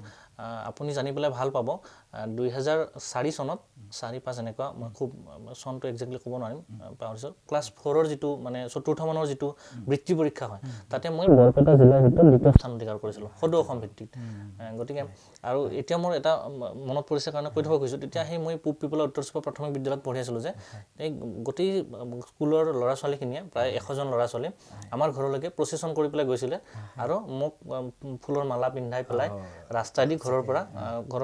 আপুনি জানি পেলাই ভাল পাব 2004 চনত 4-5 এনেকুৱা, মই খুব চনটো একজেক্টলি ক'ব নোৱাৰিম, পাহৰিছোঁ, ক্লাছ 4ৰ যিটো মানে চতুৰ্থ মানৰ যিটো বৃত্তি পৰীক্ষা হয়, তাতে মই বৰপেটা জিলাৰ ভিতৰত 2য় স্থান অধিকাৰ কৰিছিলোঁ সদৌ অসম ভিত্তিত। গতিকে আৰু এতিয়া মোৰ এটা মনত পৰিছে কাৰণে কৈ থব খুজিছোঁ, তেতিয়া সেই মই পূব পিপলা উত্তৰ চুবুৰী প্ৰাথমিক বিদ্যালয়ত পঢ়ি আছিলোঁ যে এই গোটেই স্কুলৰ ল'ৰা ছোৱালীখিনিয়ে প্ৰায় 100জন ল'ৰা ছোৱালী আমাৰ ঘৰলৈকে প্ৰচেছন কৰি পেলাই গৈছিলে আৰু মোক ফুলৰ মালা পিন্ধাই পেলাই ৰাস্তাইদি ঘৰৰ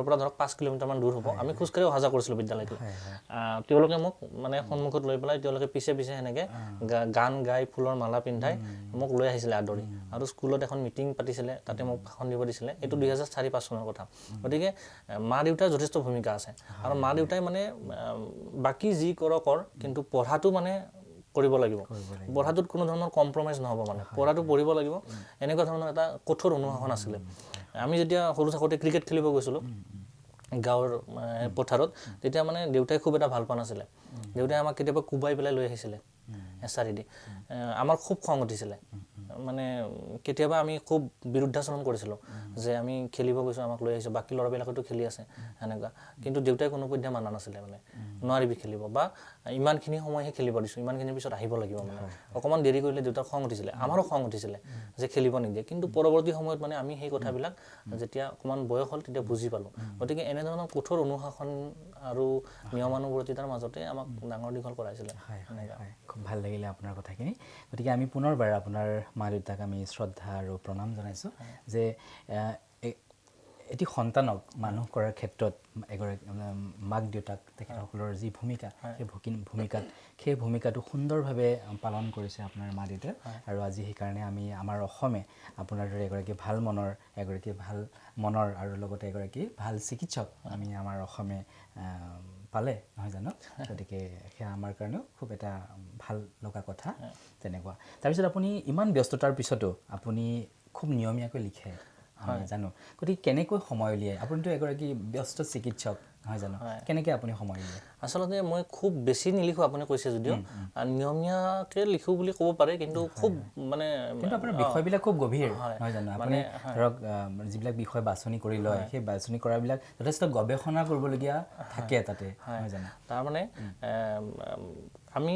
পৰা ধৰক 5 কিলোমিটাৰমান দূৰ হ'ব, আমি খোজকাঢ়ি অহা যোৱা কৰিছিলোঁ বিদ্যালয়টো। তেওঁলোকে মোক মানে সন্মুখত লৈ পেলাই তেওঁলোকে পিছে পিছে সেনেকৈ গান গাই ফুলৰ মালা পিন্ধাই মোক লৈ আহিছিলে আদৰি, আৰু স্কুলত এখন মিটিং পাতিছিলে, তাতে মোক ভাষণ দিব দিছিলে। এইটো 2004-5 চনৰ কথা। গতিকে মা দেউতাৰ যথেষ্ট ভূমিকা আছে, আৰু মা দেউতাই মানে বাকী যি কৰ কিন্তু পঢ়াটো মানে কৰিব লাগিব, পঢ়াটোত কোনো ধৰণৰ কম্প্ৰমাইজ নহ'ব, মানে পঢ়াটো পঢ়িব লাগিব, এনেকুৱা ধৰণৰ এটা কঠোৰ অনুশাসন আছিলে। আমি যেতিয়া সৰু থাকোঁতে ক্ৰিকেট খেলিব গৈছিলোঁ গাঁৱৰ পথাৰত, তেতিয়া মানে দেউতাই খুব এটা ভাল পোৱা নাছিলে। দেউতাই আমাক কেতিয়াবা কোবাই পেলাই লৈ আহিছিলে এচাৰি দি। আমাৰ খুব খং উঠিছিলে, মানে কেতিয়াবা আমি খুব বিৰুদ্ধাচৰণ কৰিছিলোঁ যে আমি খেলিব গৈছোঁ, আমাক লৈ আহিছোঁ, বাকী ল'ৰাবিলাকেতো খেলি আছে সেনেকুৱা, কিন্তু দেউতাই কোনোপধ্যে মানা নাছিলে, মানে নোৱাৰিবি খেলিব, বা ইমানখিনি সময়হে খেলিব দিছোঁ, ইমানখিনিৰ পিছত আহিব লাগিব, মানে অকণমান দেৰি কৰিলে দেউতাৰ খং উঠিছিলে, আমাৰো খং উঠিছিলে যে খেলিব নিদিয়ে। কিন্তু পৰৱৰ্তী সময়ত মানে আমি সেই কথাবিলাক যেতিয়া অকণমান বয়স হ'ল তেতিয়া বুজি পালোঁ। গতিকে এনেধৰণৰ কঠোৰ অনুশাসন আৰু নিয়মানুৱৰ্তিতাৰ মাজতে আমাক ডাঙৰ দীঘল কৰাইছিলে। খুব ভাল লাগিলে আপোনাৰ কথাখিনি। গতিকে আমি পুনৰবাৰ আপোনাৰ মা দেউতাক আমি শ্ৰদ্ধা আৰু প্ৰণাম জনাইছোঁ যে এটি সন্তানক মানুহ কৰাৰ ক্ষেত্ৰত এগৰাকী মাক দেউতাক তেখেতসকলৰ যি ভূমিকা, সেই ভূমিকাটো সুন্দৰভাৱে পালন কৰিছে আপোনাৰ মা দেউতাই, আৰু আজি সেইকাৰণে আমি আমাৰ অসমে আপোনাৰ দৰে এগৰাকী ভাল মনৰ আৰু লগতে এগৰাকী ভাল চিকিৎসক আমি আমাৰ অসমে পালে, নহয় জানো? গতিকে সেয়া আমাৰ কাৰণেও খুব এটা ভাল লগা কথা। তেনেকুৱা তাৰপিছত আপুনি ইমান ব্যস্ততাৰ পিছতো আপুনি খুব নিয়মীয়াকৈ লিখে, আমি জানো। গতিকে কেনেকৈ সময় উলিয়াই? আপুনিতো এগৰাকী ব্যস্ত চিকিৎসক, নহয় জানো? কেনেকৈ আপুনি সময় উলিয়াই? আচলতে মই খুব বেছি নিলিখোঁ, আপুনি কৈছে যদিও নিয়মীয়াকৈ লিখোঁ বুলি ক'ব পাৰে, কিন্তু খুব মানে আপোনাৰ বিষয়বিলাক খুব গভীৰ, নহয় জানো? আপুনি ধৰক যিবিলাক বিষয় বাছনি কৰি লয়, সেই বাছনি কৰাবিলাক যথেষ্ট গৱেষণা কৰিবলগীয়া থাকে তাতে, নহয় জানো? তাৰমানে আমি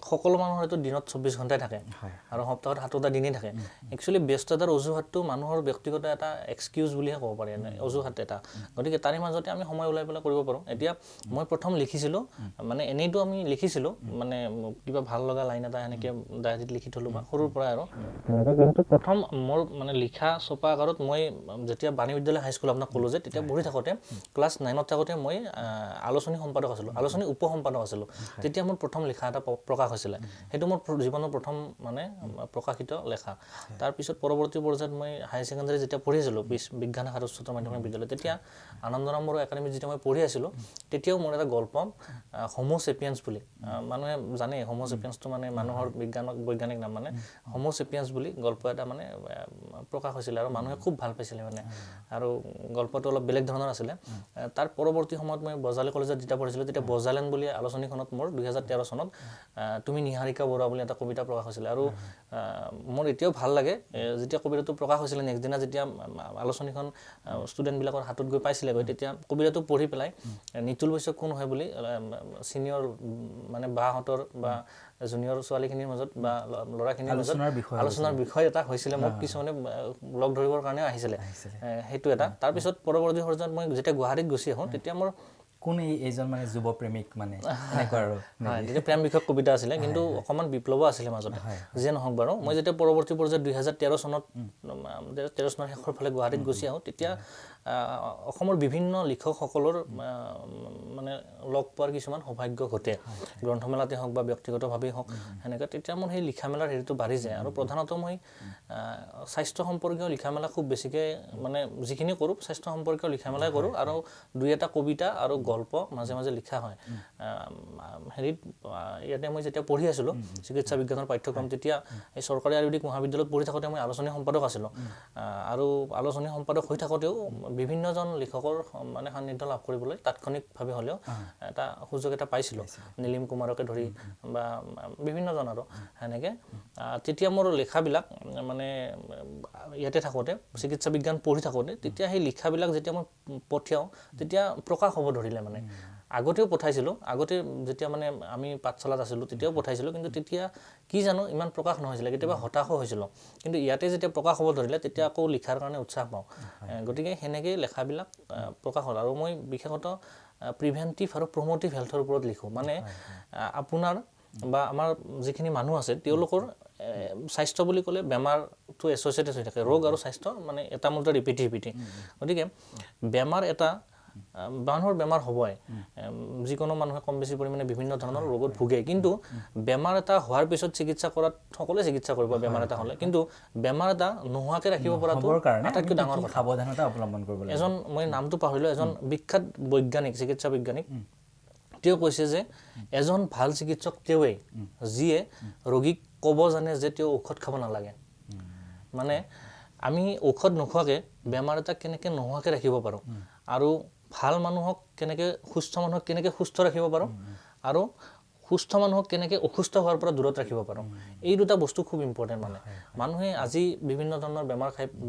সকলো মানুহৰ হয়তো দিনত 24 ঘণ্টাই থাকে আৰু সপ্তাহত 7টা দিনেই থাকে। একচুৱেলি ব্যস্ততাৰ অজুহাতটো মানুহৰ ব্যক্তিগত এটা এক্সকিউজ বুলিহে ক'ব পাৰি, অজুহাত এটা। গতিকে তাৰে মাজতে আমি সময় ওলাই পেলাই কৰিব পাৰোঁ। এতিয়া মই প্ৰথম লিখিছিলোঁ, মানে এনেইতো আমি লিখিছিলোঁ, মানে কিবা ভাল লগা লাইন এটা সেনেকৈ ডায়েৰীত লিখি থ'লোঁ বা সৰুৰ পৰাই আৰু। কিন্তু প্ৰথম মোৰ মানে লিখা ছপা আকাৰত মই যেতিয়া বাণী বিদ্যালয় হাইস্কুল আপোনাক ক'লোঁ যে, তেতিয়া পঢ়ি থাকোঁতে ক্লাছ 9ত থাকোঁতে মই আলোচনী সম্পাদক আছিলোঁ, আলোচনী উপ সম্পাদক আছিলোঁ। তেতিয়া মোৰ প্ৰথম লিখা এটা প্ৰকাশ হৈছিলে, সেইটো মোৰ জীৱনৰ প্ৰথম মানে প্ৰকাশিত লেখা। তাৰপিছত পৰৱৰ্তী পৰ্যায়ত মই হায়াৰ ছেকেণ্ডাৰী যেতিয়া পঢ়িছিলোঁ বিজ্ঞান শাখাত উচ্চতৰ মাধ্যমিক বিদ্যালয়, তেতিয়া আনন্দৰাম বৰুৱা একাডেমীত যেতিয়া মই পঢ়ি আছিলোঁ, তেতিয়াও মোৰ এটা গল্প হোমো চেপিয়েন্স বুলি, মানুহে জানে হোমো চেপিয়েন্সটো মানে মানুহৰ বৈজ্ঞানিক নাম, মানে হোমো চেপিয়েন্স বুলি গল্প এটা মানে প্ৰকাশ হৈছিলে, আৰু মানুহে খুব ভাল পাইছিলে মানে, আৰু গল্পটো অলপ বেলেগ ধৰণৰ আছিলে। তাৰ পৰৱৰ্তী সময়ত মই বজালী কলেজত যেতিয়া পঢ়িছিলোঁ, তেতিয়া বজালেন বুলি আলোচনীখনত মোৰ 2013 চনত তুমি নিহাৰিকা বৰুৱা বুলি এটা কবিতা প্ৰকাশ হৈছিলে। আৰু মোৰ এতিয়াও ভাল লাগে, যেতিয়া কবিতাটো প্ৰকাশ হৈছিলে, নেক্সট দিনা যেতিয়া আলোচনীখন ষ্টুডেণ্টবিলাকৰ হাতত গৈ পাইছিলেগৈ, তেতিয়া কবিতাটো পঢ়ি পেলাই নিতুল বৈশ্যক কোন হয় বুলি ছিনিয়ৰ মানে বাহঁতৰ বা জুনিয়ৰ ছোৱালীখিনিৰ মাজত বা ল'ৰাখিনিৰ মাজত আলোচনাৰ বিষয় এটা হৈছিলে, মোক কিছুমানে লগ ধৰিবৰ কাৰণেও আহিছিলে, সেইটো এটা। তাৰপিছত পৰৱৰ্তী পৰ্যায়ত মই যেতিয়া গুৱাহাটীত গুচি আহোঁ, তেতিয়া মোৰ কোন এইজন মানে যুৱ প্ৰেমিক, মানে এনেকুৱা আৰু তেতিয়া প্ৰেম বিষয়ক কবিতা আছিলে, কিন্তু অকণমান বিপ্লৱো আছিলে মাজতে, যিয়ে নহওক বাৰু। মই যেতিয়া পৰৱৰ্তী পৰ্যায়ত 2013 চনত 13 চনৰ শেষৰ ফালে গুৱাহাটীত গুচি আহোঁ, তেতিয়া অসমৰ বিভিন্ন লিখকসকলৰ মানে লগ পোৱাৰ কিছুমান সৌভাগ্য ঘটে গ্ৰন্থমেলাতে হওক বা ব্যক্তিগতভাৱেই হওক সেনেকৈ তেতিয়া মোৰ সেই লিখা মেলাৰ হেৰিটো বাঢ়ি যায় আৰু প্ৰধানতঃ মই স্বাস্থ্য সম্পৰ্কীয় লিখা মেলা খুব বেছিকৈ মানে যিখিনি কৰোঁ স্বাস্থ্য সম্পৰ্কীয় লিখা মেলাই কৰোঁ আৰু দুই এটা কবিতা আৰু গল্প মাজে মাজে লিখা হয় হেৰিত ইয়াতে মই যেতিয়া পঢ়ি আছিলোঁ চিকিৎসা বিজ্ঞানৰ পাঠ্যক্ৰম তেতিয়া এই চৰকাৰী আয়ুৰ্বেদিক মহাবিদ্যালয়ত পঢ়ি থাকোঁতে মই আলোচনী সম্পাদক আছিলোঁ আৰু আলোচনী সম্পাদক হৈ থাকোঁতেও বিভিন্নজন লিখকৰ মানে সান্নিধ্য লাভ কৰিবলৈ তাৎক্ষণিকভাৱে হ'লেও এটা সুযোগ এটা পাইছিলোঁ নীলিম কুমাৰকে ধৰি বা বিভিন্নজন আৰু সেনেকৈ তেতিয়া মোৰ লিখাবিলাক মানে ইয়াতে থাকোঁতে চিকিৎসা বিজ্ঞান পঢ়ি থাকোঁতে তেতিয়া সেই লিখাবিলাক যেতিয়া মই পঠিয়াওঁ তেতিয়া প্ৰকাশ হ'ব ধৰিলে মানে আগতেও পঠাইছিলোঁ আগতে যেতিয়া মানে আমি পাঠশালাত আছিলোঁ তেতিয়াও পঠাইছিলোঁ কিন্তু তেতিয়া কি জানো ইমান প্ৰকাশ নহৈছিলে কেতিয়াবা হতাশো হৈছিলোঁ কিন্তু ইয়াতে যেতিয়া প্ৰকাশ হ'ব ধৰিলে তেতিয়া আকৌ লিখাৰ কাৰণে উৎসাহ পাওঁ গতিকে সেনেকৈয়ে লেখাবিলাক প্ৰকাশ হ'ল আৰু মই বিশেষতঃ প্ৰিভেণ্টিভ আৰু প্ৰমোটিভ হেল্থৰ ওপৰত লিখোঁ মানে আপোনাৰ বা আমাৰ যিখিনি মানুহ আছে তেওঁলোকৰ স্বাস্থ্য বুলি ক'লে বেমাৰটো এছ'চিয়েটেড হৈ থাকে ৰোগ আৰু স্বাস্থ্য মানে এটা মূলতে ৰিপিটি গতিকে বেমাৰ এটা মানুহৰ বেমাৰ হ'বই যিকোনো মানুহে কম বেছি পৰিমাণে বিভিন্ন ধৰণৰ ৰোগত ভোগে কিন্তু বেমাৰ এটা হোৱাৰ পিছত চিকিৎসা কৰাত সকলোৱে চিকিৎসা কৰিব বেমাৰ এটা হ'লে কিন্তু বেমাৰ এটা নোহোৱাকৈ ৰাখিব পৰাটো আটাইতকৈ ডাঙৰ কথা সাৱধানতা অৱলম্বন কৰিব লাগে এজন মই নামটো পাহৰিলোঁ এজন বিখ্যাত বৈজ্ঞানিক চিকিৎসা বিজ্ঞানিক তেওঁ কৈছে যে এজন ভাল চিকিৎসক তেওঁৱেই যিয়ে ৰোগীক ক'ব জানে যে তেওঁ ঔষধ খাব নালাগে মানে আমি ঔষধ নোখোৱাকৈ বেমাৰ এটা কেনেকৈ নোহোৱাকৈ ৰাখিব পাৰোঁ আৰু ভাল মানুহক কেনেকৈ সুস্থ ৰাখিব পাৰোঁ আৰু সুস্থ মানুহক কেনেকৈ অসুস্থ হোৱাৰ পৰা দূৰত ৰাখিব পাৰোঁ এই দুটা বস্তু খুব ইম্পৰ্টেণ্ট মানে মানুহে আজি বিভিন্ন ধৰণৰ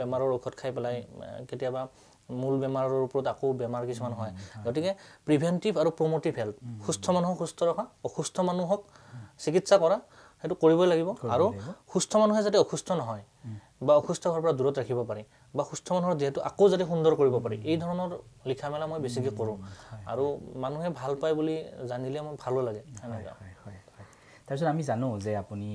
বেমাৰৰ ঔষধ খাই পেলাই কেতিয়াবা মূল বেমাৰৰ ওপৰত আকৌ বেমাৰ কিছুমান হয় গতিকে প্ৰিভেণ্টিভ আৰু প্ৰমোটিভ হেল্থ সুস্থ মানুহক সুস্থ ৰখা অসুস্থ মানুহক চিকিৎসা কৰা সেইটো কৰিবই লাগিব আৰু সুস্থ মানুহে যাতে অসুস্থ নহয় বা অসুস্থ হোৱাৰ পৰা দূৰত ৰাখিব পাৰি বা সুস্থ মানুহৰ দেহটো আকৌ যাতে সুন্দৰ কৰিব পাৰি এই ধৰণৰ লিখা মেলা মই বেছিকৈ কৰোঁ আৰু মানুহে ভাল পায় বুলি জানিলে মোৰ ভালো লাগে তাৰপিছত আমি জানো যে আপুনি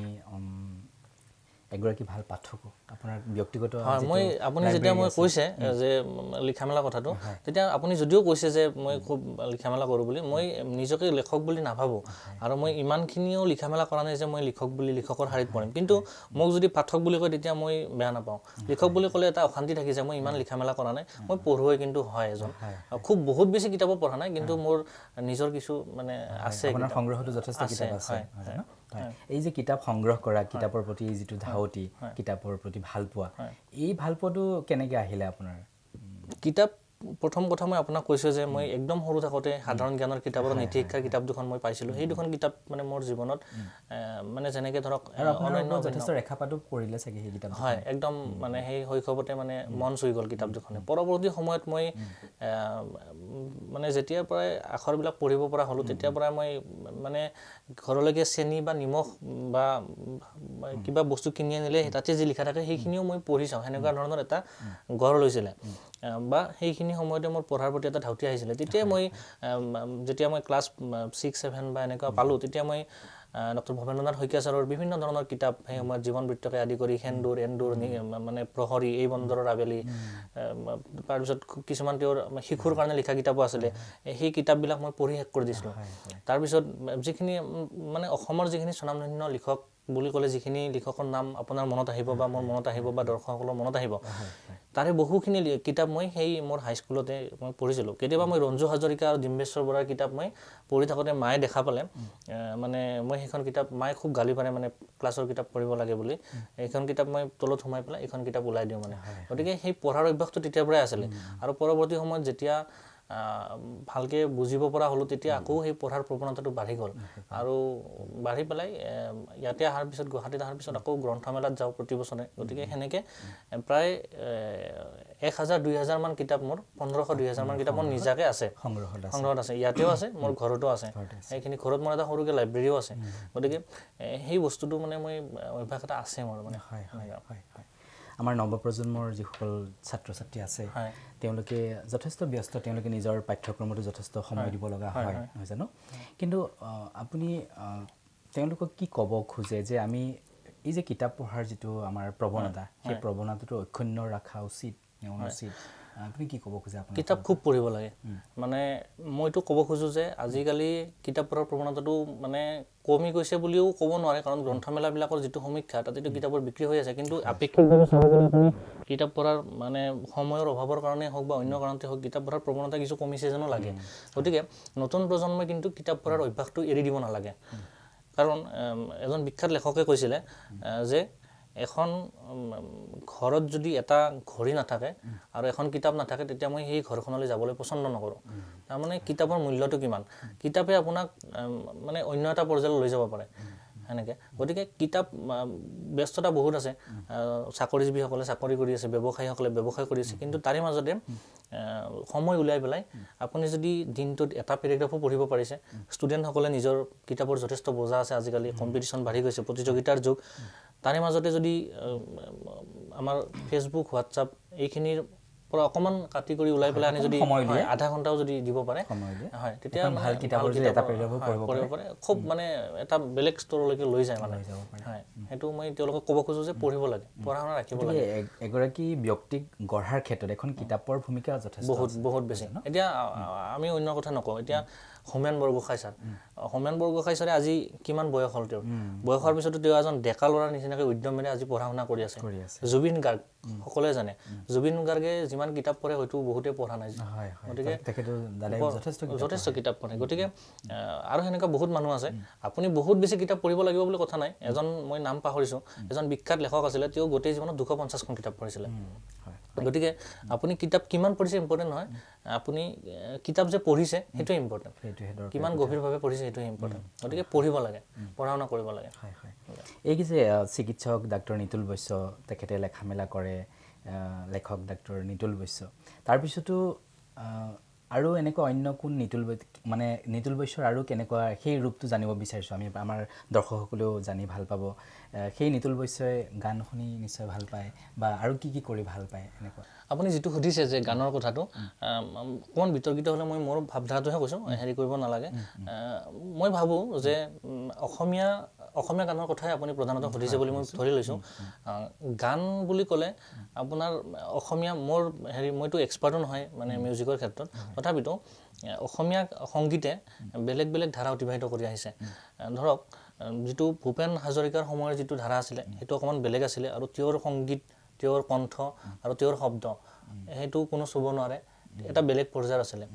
এগৰাকী ভাল পাঠকো আপোনাৰ ব্যক্তিগত হয় মই আপুনি যেতিয়া মই কৈছে যে লিখা মেলা কথাটো তেতিয়া আপুনি যদিও কৈছে যে মই খুব লিখা মেলা কৰোঁ বুলি মই নিজকে লেখক বুলি নাভাবোঁ আৰু মই ইমানখিনিও লিখা মেলা কৰা নাই যে মই লিখকৰ শাৰীত পঢ়িম কিন্তু মোক যদি পাঠক বুলি কয় তেতিয়া মই বেয়া নাপাওঁ লিখক বুলি ক'লে এটা অশান্তি থাকি যায় মই ইমান লিখা মেলা কৰা নাই মই পঢ়ুৱৈ কিন্তু হয় এজন খুব বহুত বেছি কিতাপো পঢ়া নাই কিন্তু মোৰ নিজৰ কিছু মানে আছে আপোনাৰ সংগ্ৰহটো যথেষ্ট কিতাপ আছে এই যে কিতাপ সংগ্ৰহ কৰা কিতাপৰ প্ৰতি যিটো ধাউতি কিতাপৰ প্ৰতি ভাল পোৱা এই ভাল পোৱাটো কেনেকৈ আহিলে আপোনাৰ কিতাপ প্ৰথম কথা মই আপোনাক কৈছোঁ যে মই একদম সৰু থাকোঁতে সাধাৰণ জ্ঞানৰ কিতাপ আৰু নীতি শিক্ষাৰ কিতাপ দুখন মই পাইছিলোঁ সেই দুখন কিতাপ মানে মোৰ জীৱনত মানে যেনেকৈ ধৰক অনন্য যথেষ্ট ৰেখাপাতো কৰিলে চাগে সেই কিতাপ হয় একদম মানে সেই শৈশৱতে মানে মন চুই গ'ল কিতাপ দুখনে পৰৱৰ্তী সময়ত মই মানে যেতিয়াৰ পৰাই আখৰবিলাক পঢ়িব পৰা হ'লোঁ তেতিয়াৰ পৰাই মই মানে ঘৰলৈকে চেনি বা নিমখ বা কিবা বস্তু কিনি আনিলে তাতে যি লিখা থাকে সেইখিনিও মই পঢ়ি চাওঁ সেনেকুৱা ধৰণৰ এটা গঢ় লৈছিলে বা সেইখিনি সময়তে মোৰ পঢ়াৰ প্ৰতি এটা ধাউতি আহিছিলে তেতিয়াই মই যেতিয়া মই ক্লাছ 6-7 বা এনেকুৱা পালোঁ তেতিয়া মই ডক্টৰ ভৱেন্দ্ৰনাথ শইকীয়া ছাৰৰ বিভিন্ন ধৰণৰ কিতাপ সেই সময়ত জীৱন বৃত্তকে আদি কৰি সেন্দুৰ এন্দুৰ মানে প্ৰহৰী এই বন্দৰৰ আবেলি তাৰপিছত কিছুমান তেওঁৰ শিশুৰ কাৰণে লিখা কিতাপো আছিলে সেই কিতাপবিলাক মই পঢ়ি শেষ কৰি দিছিলোঁ তাৰপিছত যিখিনি মানে অসমৰ যিখিনি স্বনামধন্য লিখক বুলি ক'লে যিখিনি লিখকৰ নাম আপোনাৰ মনত আহিব বা মোৰ মনত আহিব বা দৰ্শকসকলৰ মনত আহিব তাৰে বহুখিনি কিতাপ মই সেই মোৰ হাইস্কুলতে মই পঢ়িছিলোঁ কেতিয়াবা মই ৰঞ্জু হাজৰিকা আৰু ডিম্বেশ্বৰ বৰাৰ কিতাপ মই পঢ়ি থাকোঁতে মায়ে দেখা পালে মানে মই সেইখন কিতাপ মায়ে খুব গালি পাৰে মানে ক্লাছৰ কিতাপ পঢ়িব লাগে বুলি এইখন কিতাপ মই তলত সোমাই পেলাই এইখন কিতাপ ওলাই দিওঁ মানে গতিকে সেই পঢ়াৰ অভ্যাসটো তেতিয়াৰ পৰাই আছিলে আৰু পৰৱৰ্তী সময়ত যেতিয়া ভালকৈ বুজিব পৰা হ'লোঁ তেতিয়া আকৌ সেই পঢ়াৰ প্ৰৱণতাটো বাঢ়ি গ'ল আৰু বাঢ়ি পেলাই ইয়াতে অহাৰ পিছত গুৱাহাটীত অহাৰ পিছত আকৌ গ্ৰন্থমেলাত যাওঁ প্ৰতি বছৰে গতিকে সেনেকৈ প্ৰায় 1000-2000 মান কিতাপ মোৰ 1500-2000 মান কিতাপ মোৰ নিজাকৈ আছে সংগ্ৰহত আছে ইয়াতেও আছে মোৰ ঘৰতো আছে সেইখিনি ঘৰত মোৰ এটা সৰুকৈ লাইব্ৰেৰীও আছে গতিকে সেই বস্তুটো মানে মই অভ্যাস এটা আছে মোৰ মানে হয় আমাৰ নৱপ্ৰজন্মৰ যিসকল ছাত্ৰ ছাত্ৰী আছে তেওঁলোকে যথেষ্ট ব্যস্ত তেওঁলোকে নিজৰ পাঠ্যক্ৰমতো যথেষ্ট সময় দিব লগা হয় নহয় জানো কিন্তু আপুনি তেওঁলোকক কি ক'ব খোজে যে আমি এই যে কিতাপ পঢ়াৰ যিটো আমাৰ প্ৰৱণতা সেই প্ৰৱণতাটো অক্ষুণ্ণ ৰখা উচিত অনুচিত আপুনি কি ক'ব খোজে আপোনাৰ কিতাপ খুব পঢ়িব লাগে মানে মইতো ক'ব খোজোঁ যে আজিকালি কিতাপ পঢ়াৰ প্ৰৱণতাটো মানে কমি গৈছে বুলিও ক'ব নোৱাৰে কাৰণ গ্ৰন্থমেলাবিলাকৰ যিটো সমীক্ষা তাতেতো কিতাপৰ বিক্ৰী হৈ আছে কিন্তু আপেক্ষিকভাৱে চাব গ'লে আপুনি কিতাপ পঢ়াৰ মানে সময়ৰ অভাৱৰ কাৰণে হওক বা অন্য কাৰণতে হওক কিতাপ পঢ়াৰ প্ৰৱণতা কিছু কমিছে যেনো লাগে গতিকে নতুন প্ৰজন্মই কিন্তু কিতাপ পঢ়াৰ অভ্যাসটো এৰি দিব নালাগে কাৰণ এজন বিখ্যাত লেখকে কৈছিলে যে এখন ঘৰত যদি এটা ঘড়ী নাথাকে আৰু এখন কিতাপ নাথাকে তেতিয়া মই সেই ঘৰখনলৈ যাবলৈ পছন্দ নকৰোঁ তাৰমানে কিতাপৰ মূল্যটো কিমান কিতাপে আপোনাক মানে অন্য এটা পৰ্যায়লৈ লৈ যাব পাৰে সেনেকৈ গতিকে কিতাপ ব্যস্ততা বহুত আছে চাকৰিজীৱীসকলে চাকৰি কৰি আছে ব্যৱসায়ীসকলে ব্যৱসায় কৰি আছে কিন্তু তাৰে মাজতে সময় উলিয়াই পেলাই আপুনি যদি দিনটোত এটা পেৰেগ্ৰাফো পঢ়িব পাৰিছে ষ্টুডেণ্টসকলে নিজৰ কিতাপৰ যথেষ্ট বোজা আছে আজিকালি কম্পিটিশ্যন বাঢ়ি গৈছে প্ৰতিযোগিতাৰ যুগ তাৰে মাজতে যদি আমাৰ ফেচবুক হোৱাটছআপ এইখিনিৰ পৰা অকণমান কাটি কৰি ওলাই পেলাই আনি যদি আধা ঘণ্টাও যদি দিব পাৰে হয় তেতিয়া ভাল কিতাপৰ যদি এটা পেৰেগ্ৰাফো পঢ়িব পাৰে খুব মানে এটা বেলেগ স্তৰলৈকে লৈ যায় মানে হয় সেইটো মই তেওঁলোকক ক'ব খোজোঁ যে পঢ়িব লাগে পঢ়া শুনা ৰাখিব লাগে এগৰাকী ব্যক্তিক গঢ়াৰ ক্ষেত্ৰত এখন কিতাপৰ ভূমিকা যথেষ্ট বহুত বেছি এতিয়া আমি অন্য কথা নকওঁ এতিয়া হোমেন বৰগোহাঁই ছাৰ হোমেন বৰগোহাঁই ছাৰে আজি কিমান বয়স হ'ল তেওঁৰ বয়স হোৱাৰ পিছতো তেওঁ এজন ডেকা ল'ৰাৰ নিচিনাকৈ উদ্যমেৰে আজি পঢ়া শুনা কৰি আছে জুবিন গাৰ্গ সকলোৱে জানে জুবিন গাৰ্গে যিমান কিতাপ পঢ়ে হয়তো বহুতে পঢ়া নাই গতিকে যথেষ্ট কিতাপ পঢ়ে গতিকে আৰু সেনেকুৱা বহুত মানুহ আছে আপুনি বহুত বেছি কিতাপ পঢ়িব লাগিব বুলি কথা নাই এজন মই নাম পাহৰিছোঁ এজন বিখ্যাত লেখক আছিলে তেওঁ গোটেই জীৱনত 250খন কিতাপ পঢ়িছিলে গতিকে আপুনি কিতাপ কিমান পঢ়িছে ইম্পৰ্টেণ্ট নহয় আপুনি কিতাপ যে পঢ়িছে সেইটোৱে ইম্পৰ্টেণ্ট কিমান গভীৰভাৱে পঢ়িছে সেইটোৱে ইম্পৰ্টেণ্ট গতিকে পঢ়িব লাগে পঢ়া শুনা কৰিব লাগে এই যে চিকিৎসক ডাক্তৰ নিতুল বৈশ্য তেখেতে লেখা মেলা কৰে লেখক ডাক্তৰ নিতুল বৈশ্য তাৰপিছতো আৰু এনেকুৱা অন্য কোন নিতুল বৈশ্যৰ আৰু কেনেকুৱা সেই ৰূপটো জানিব বিচাৰিছোঁ আমি আমাৰ দৰ্শকসকলেও জানি ভাল পাব সেই নিতুল বৈশ্যই গান শুনি নিশ্চয় ভাল পায় বা আৰু কি কৰি ভাল পায় এনেকুৱা আপুনি যিটো সুধিছে যে গানৰ কথাটো অকণমান বিতৰ্কিত হ'লে মই মোৰ ভাৱধাৰাটোহে কৈছোঁ হেৰি কৰিব নালাগে মই ভাবোঁ যে অসমীয়া গানৰ কথাই আপুনি প্ৰধানতঃ সুধিছে বুলি মই ধৰি লৈছোঁ গান বুলি ক'লে আপোনাৰ অসমীয়া মোৰ মইতো এক্সপাৰ্টো নহয় মানে মিউজিকৰ ক্ষেত্ৰত তথাপিতো অসমীয়া সংগীতে বেলেগ বেলেগ ধাৰা অতিবাহিত কৰি আহিছে ধৰক যিটো ভূপেন হাজৰিকাৰ সময়ৰ যিটো ধাৰা আছিলে সেইটো অকণমান বেলেগ আছিলে আৰু তেওঁৰ সংগীত তেওঁৰ কণ্ঠ আৰু তেওঁৰ শব্দ সেইটো কোনো চুব নোৱাৰে এটা বেলেগ পৰ্যায়ৰ আছিলে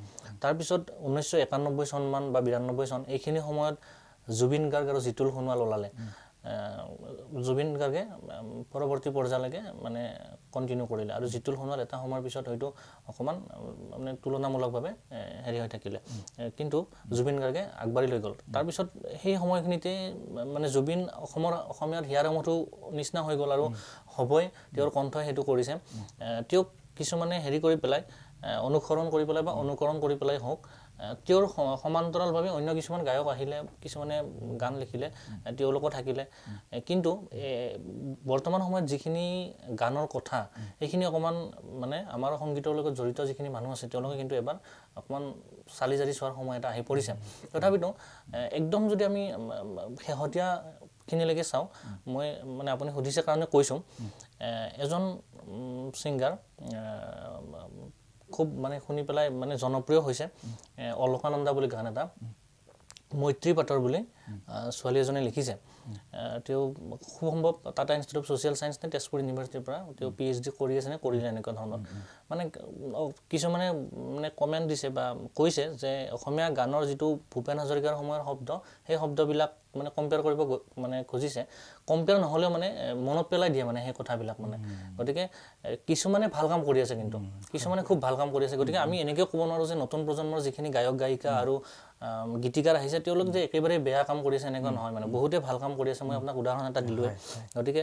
তাৰপিছত 1991 চনমান বা 92 চন এইখিনি সময়ত জুবিন গাৰ্গ আৰু জিতুল সোণোৱাল ওলালে জুবিন গাৰ্গে পৰৱৰ্তী পৰ্যায়লৈকে মানে কণ্টিনিউ কৰিলে আৰু জিতুল সোণোৱাল এটা সময়ৰ পিছত হয়তো অকণমান মানে তুলনামূলকভাৱে হেৰি হৈ থাকিলে কিন্তু জুবিন গাৰ্গে আগবাঢ়ি লৈ গ'ল তাৰপিছত সেই সময়খিনিতে মানে জুবিন অসমীয়াৰ হিয়াৰ আমঠু নিচিনা হৈ গ'ল আৰু হ'বই তেওঁৰ কণ্ঠই সেইটো কৰিছে তেওঁক কিছুমানে হেৰি কৰি পেলাই অনুসৰণ কৰি পেলাই বা অনুকৰণ কৰি পেলাই হওক তেওঁৰ সমান্তৰালভাৱে অন্য কিছুমান গায়ক আহিলে কিছুমানে গান লিখিলে তেওঁলোকো থাকিলে কিন্তু বৰ্তমান সময়ত যিখিনি গানৰ কথা সেইখিনি অকণমান মানে আমাৰ সংগীতৰ লগত জড়িত যিখিনি মানুহ আছে তেওঁলোকে কিন্তু এবাৰ অকণমান চালি জাৰি চোৱাৰ সময় এটা আহি পৰিছে তথাপিতো একদম যদি আমি শেহতীয়াখিনিলৈকে চাওঁ মই মানে আপুনি সুধিছে কাৰণে কৈছোঁ এজন ছিংগাৰ খুব মানে শুনি পেলাই মানে জনপ্ৰিয় হৈছে অলকানন্দা বুলি গান এটা মৈত্ৰী পাটৰ বুলি ছোৱালী এজনে লিখিছে তেওঁ খুব সম্ভৱ Tata institute of social science নে তেজপুৰ ইউনিভাৰ্চিটিৰ পৰা তেওঁ PhD কৰি আছে নে কৰিলে এনেকুৱা ধৰণৰ মানে কিছুমানে মানে কমেণ্ট দিছে বা কৈছে যে অসমীয়া গানৰ যিটো ভূপেন হাজৰিকাৰ সময়ৰ শব্দ সেই শব্দবিলাক মানে কম্পেয়াৰ কৰিব মানে খুজিছে কম্পেয়াৰ নহ'লেও মানে মনত পেলাই দিয়ে মানে সেই কথাবিলাক মানে গতিকে কিছুমানে ভাল কাম কৰি আছে কিন্তু কিছুমানে খুব ভাল কাম কৰি আছে গতিকে আমি এনেকৈ ক'ব নোৱাৰোঁ যে নতুন প্ৰজন্মৰ যিখিনি গায়ক গায়িকা আৰু গীতিকাৰ আহিছে তেওঁলোক যে একেবাৰে বেয়া কাম কৰি আছে এনেকুৱা নহয় মানে বহুতে ভাল কাম কৰি আছে মই আপোনাক উদাহৰণ এটা দিলোঁৱে গতিকে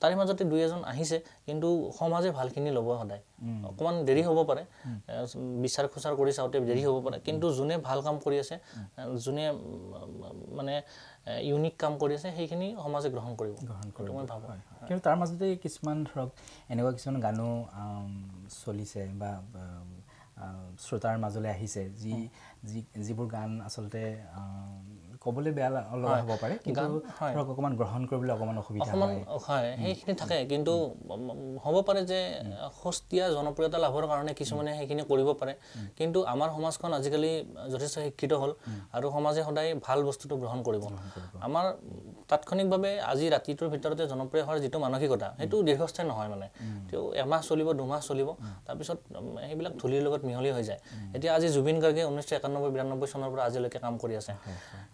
তাৰে মাজতে দুই এজন আহিছে কিন্তু সমাজে ভালখিনি ল'ব সদায় অকণমান দেৰি হ'ব পাৰে বিচাৰ খোচাৰ কৰি চাওঁতে দেৰি হ'ব পাৰে কিন্তু যোনে ভাল কাম কৰি আছে যোনে মানে ইউনিক কাম কৰি আছে সেইখিনি সমাজে গ্ৰহণ কৰিব মই ভাবোঁ কিন্তু তাৰ মাজতে কিছুমান ধৰক এনেকুৱা কিছুমান গানো চলিছে বা শ্ৰোতাৰ মাজলৈ আহিছে যিবোৰ গান আচলতে ক'বলৈ বেয়া লগা হ'ব পাৰে কিন্তু ধৰক অকণমান গ্ৰহণ কৰিবলৈ অকণমান অসুবিধা হয় হয় সেইখিনি থাকে কিন্তু হ'ব পাৰে যে সস্তীয়া জনপ্ৰিয়তা লাভৰ কাৰণে কিছুমানে সেইখিনি কৰিব পাৰে কিন্তু আমাৰ সমাজখন আজিকালি যথেষ্ট শিক্ষিত হ'ল আৰু সমাজে সদায় ভাল বস্তুটো গ্ৰহণ কৰিব আমাৰ তাৎক্ষণিকভাৱে আজি ৰাতিটোৰ ভিতৰতে জনপ্ৰিয় হোৱাৰ যিটো মানসিকতা সেইটো দীৰ্ঘস্থায়ী নহয় মানে তেওঁ এমাহ চলিব দুমাহ চলিব তাৰপিছত সেইবিলাক ধূলিৰ লগত মিহলি হৈ যায় এতিয়া আজি জুবিন গাৰ্গে 1991-92 চনৰ পৰা আজিলৈকে কাম কৰি আছে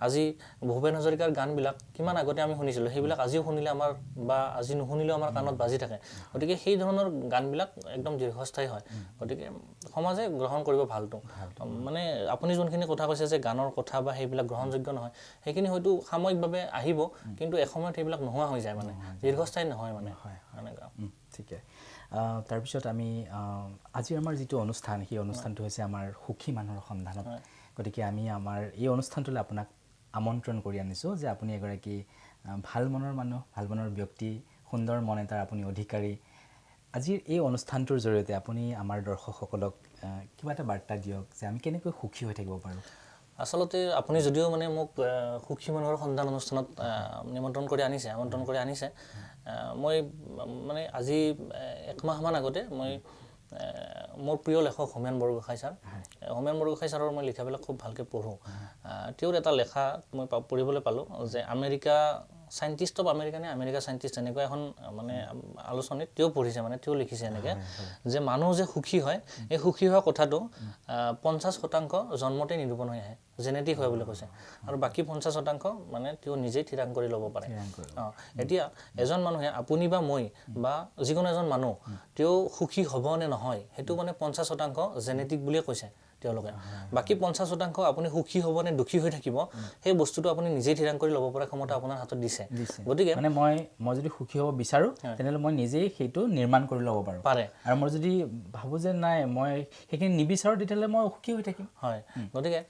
আজি ভূপেন হাজৰিকাৰ গানবিলাক কিমান আগতে আমি শুনিছিলোঁ সেইবিলাক আজিও শুনিলে আমাৰ বা আজি নুশুনিলেও আমাৰ কাণত বাজি থাকে গতিকে সেই ধৰণৰ গানবিলাক একদম দীৰ্ঘস্থায়ী হয় গতিকে সমাজে গ্ৰহণ কৰিব ভালটো মানে আপুনি যোনখিনি কথা কৈছে যে গানৰ কথা বা সেইবিলাক গ্ৰহণযোগ্য নহয় সেইখিনি হয়তো সাময়িকভাৱে আহিব কিন্তু এসময়ত সেইবিলাক নোহোৱা হৈ যায় মানে দীৰ্ঘস্থায়ী নহয় মানে এনেকুৱা ঠিকে তাৰপিছত আমি আজি আমাৰ যিটো অনুষ্ঠান সেই অনুষ্ঠানটো হৈছে আমাৰ সুখী মানুহৰ সন্ধানত গতিকে আমি আমাৰ এই অনুষ্ঠানটোলৈ আপোনাক আমন্ত্ৰণ কৰি আনিছোঁ যে আপুনি এগৰাকী ভাল মনৰ মানুহ ভাল মনৰ ব্যক্তি সুন্দৰ মন এটাৰ আপুনি অধিকাৰী আজিৰ এই অনুষ্ঠানটোৰ জৰিয়তে আপুনি আমাৰ দৰ্শকসকলক কিবা এটা বাৰ্তা দিয়ক যে আমি কেনেকৈ সুখী হৈ থাকিব পাৰোঁ আচলতে আপুনি যদিও মানে মোক সুখী মানুহৰ সন্ধান অনুষ্ঠানত আমন্ত্ৰণ কৰি আনিছে মই মানে আজি একমাহমান আগতে মই মোৰ প্ৰিয় লেখক হোমেন বৰগোহাঁই ছাৰৰ মই লিখাবিলাক খুব ভালকৈ পঢ়োঁ তেওঁৰ এটা লেখা মই পঢ়িবলৈ পালোঁ যে আমেৰিকা সাইণ্টিষ্ট অফ আমেৰিকা নে আমেৰিকা সাইণ্টিষ্ট এনেকুৱা এখন মানে আলোচনীত তেওঁ পঢ়িছে মানে তেওঁ লিখিছে এনেকৈ যে মানুহ যে সুখী হয় এই সুখী হোৱা কথাটো 50% জন্মতে নিৰূপণ হৈ আহে জেনেটিক হয় বুলি কৈছে আৰু বাকী 50% মানে তেওঁ নিজেই থিৰাং কৰি ল'ব পাৰে এতিয়া এজন মানুহে আপুনি বা মই বা যিকোনো এজন মানুহ তেওঁ সুখী হ'ব নে নহয় সেইটো মানে 50% জেনেটিক বুলিয়ে কৈছে তেওঁলোকে বাকী 50% আপুনি সুখী হ'ব নে দুখী হৈ থাকিব সেই বস্তুটো আপুনি নিজেই থিৰাং কৰি ল'ব পৰা ক্ষমতা আপোনাৰ হাতত দিছে গতিকে মানে মই যদি সুখী হ'ব বিচাৰোঁ তেনেহ'লে মই নিজেই সেইটো নিৰ্মাণ কৰি ল'ব পাৰোঁ আৰু মই যদি ভাবোঁ যে নাই মই সেইখিনি নিবিচাৰোঁ তেতিয়াহ'লে মই সুখী হৈ থাকিম হয় গতিকে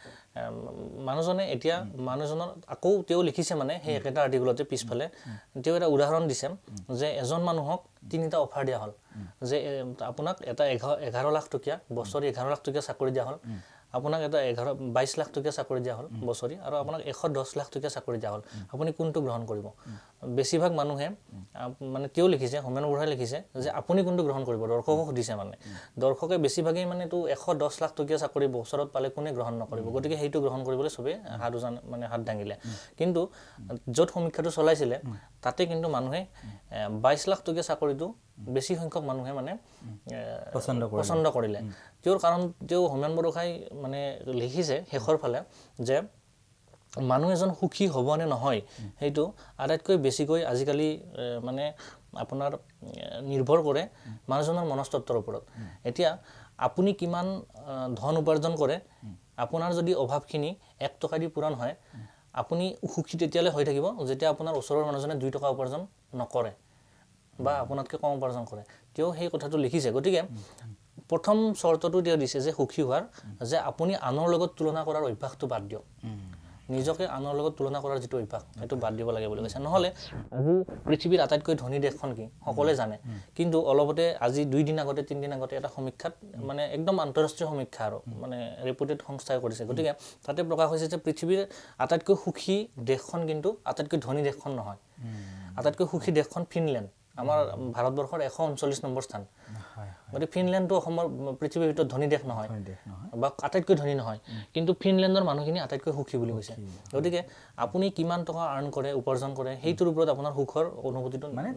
মানুহজনৰ আকৌ তেওঁ লিখিছে মানে সেই একেটা আৰ্টিকলতে পিছফালে তেওঁ এটা উদাহৰণ দিছে যে এজন মানুহক 3টা অফাৰ দিয়া হ'ল যে আপোনাক এটা 11 লাখ টকীয়া বছৰি 11 লাখ টকীয়া চাকৰি দিয়া হ'ল আপোনাক এটা 22 লাখ টকীয়া চাকৰি দিয়া হ'ল বছৰি আৰু আপোনাক 110 লাখ টকীয়া চাকৰি দিয়া হ'ল আপুনি কোনটো গ্ৰহণ কৰিব বেছিভাগ মানুহে মানে তেওঁ লিখিছে হোমেন বৰগোহাঁই লিখিছে যে আপুনি কোনটো গ্ৰহণ কৰিব দৰ্শকক সুধিছে মানে দৰ্শকে বেছিভাগেই মানে তো 110 লাখ টকীয়া চাকৰি বছৰত পালে কোনে গ্ৰহণ নকৰিব গতিকে সেইটো গ্ৰহণ কৰিবলৈ চবে হাত দাঙিলে কিন্তু য'ত সমীক্ষাটো চলাইছিলে তাতে কিন্তু মানুহে 22 লাখ টকীয়া চাকৰিটো বেছি সংখ্যক মানুহে মানে পছন্দ কৰিলে তেওঁৰ কাৰণ তেওঁ হোমেন বৰগোহাঁই মানে লিখিছে শেষৰ ফালে যে মানুহ এজন সুখী হ'ব নে নহয় সেইটো আটাইতকৈ বেছিকৈ আজিকালি মানে আপোনাৰ নিৰ্ভৰ কৰে মানুহজনৰ মনস্তত্বৰ ওপৰত এতিয়া আপুনি কিমান ধন উপাৰ্জন কৰে আপোনাৰ যদি অভাৱখিনি 1 টকা দি পূৰণ হয় আপুনি সুখী তেতিয়ালৈ হৈ থাকিব যেতিয়া আপোনাৰ ওচৰৰ মানুহজনে 2 টকা উপাৰ্জন নকৰে বা আপোনাতকৈ কম উপাৰ্জন কৰে তেওঁ সেই কথাটো লিখিছে গতিকে প্ৰথম চৰ্তটো তেওঁ দিছে যে সুখী হোৱাৰ যে আপুনি আনৰ লগত তুলনা কৰাৰ অভ্যাসটো বাদ দিয়ক নিজকে আনৰ লগত তুলনা কৰাৰ যিটো অভ্যাস সেইটো বাদ দিব লাগে বুলি কৈছে নহ'লে আজি পৃথিৱীৰ আটাইতকৈ ধনী দেশখন কি সকলোৱে জানে কিন্তু অলপতে আজি 2 দিন আগতে 3 দিন আগতে এটা সমীক্ষাত মানে একদম আন্তঃৰাষ্ট্ৰীয় সমীক্ষা আৰু মানে ৰেপুটেড সংস্থাই কৰিছে গতিকে তাতে প্ৰকাশ হৈছে যে পৃথিৱীৰ আটাইতকৈ সুখী দেশখন কিন্তু আটাইতকৈ ধনী দেশখন নহয় আটাইতকৈ সুখী দেশখন ফিনলেণ্ড আমাৰ ভাৰতবৰ্ষৰ 139 নম্বৰ স্থান গতিকে ফিনলেণ্ডটো অসমৰ পৃথিৱীৰ ভিতৰত ধনী দেশ নহয় বা আটাইতকৈ ধনী নহয় কিন্তু ফিনলেণ্ডৰ মানুহখিনি আটাইতকৈ সুখী বুলি কৈছে গতিকে আপুনি কিমান টকা আৰ্ণ কৰে উপাৰ্জন কৰে সেইটোৰ ওপৰত আপোনাৰ সুখৰ অনুভূতিটো মানে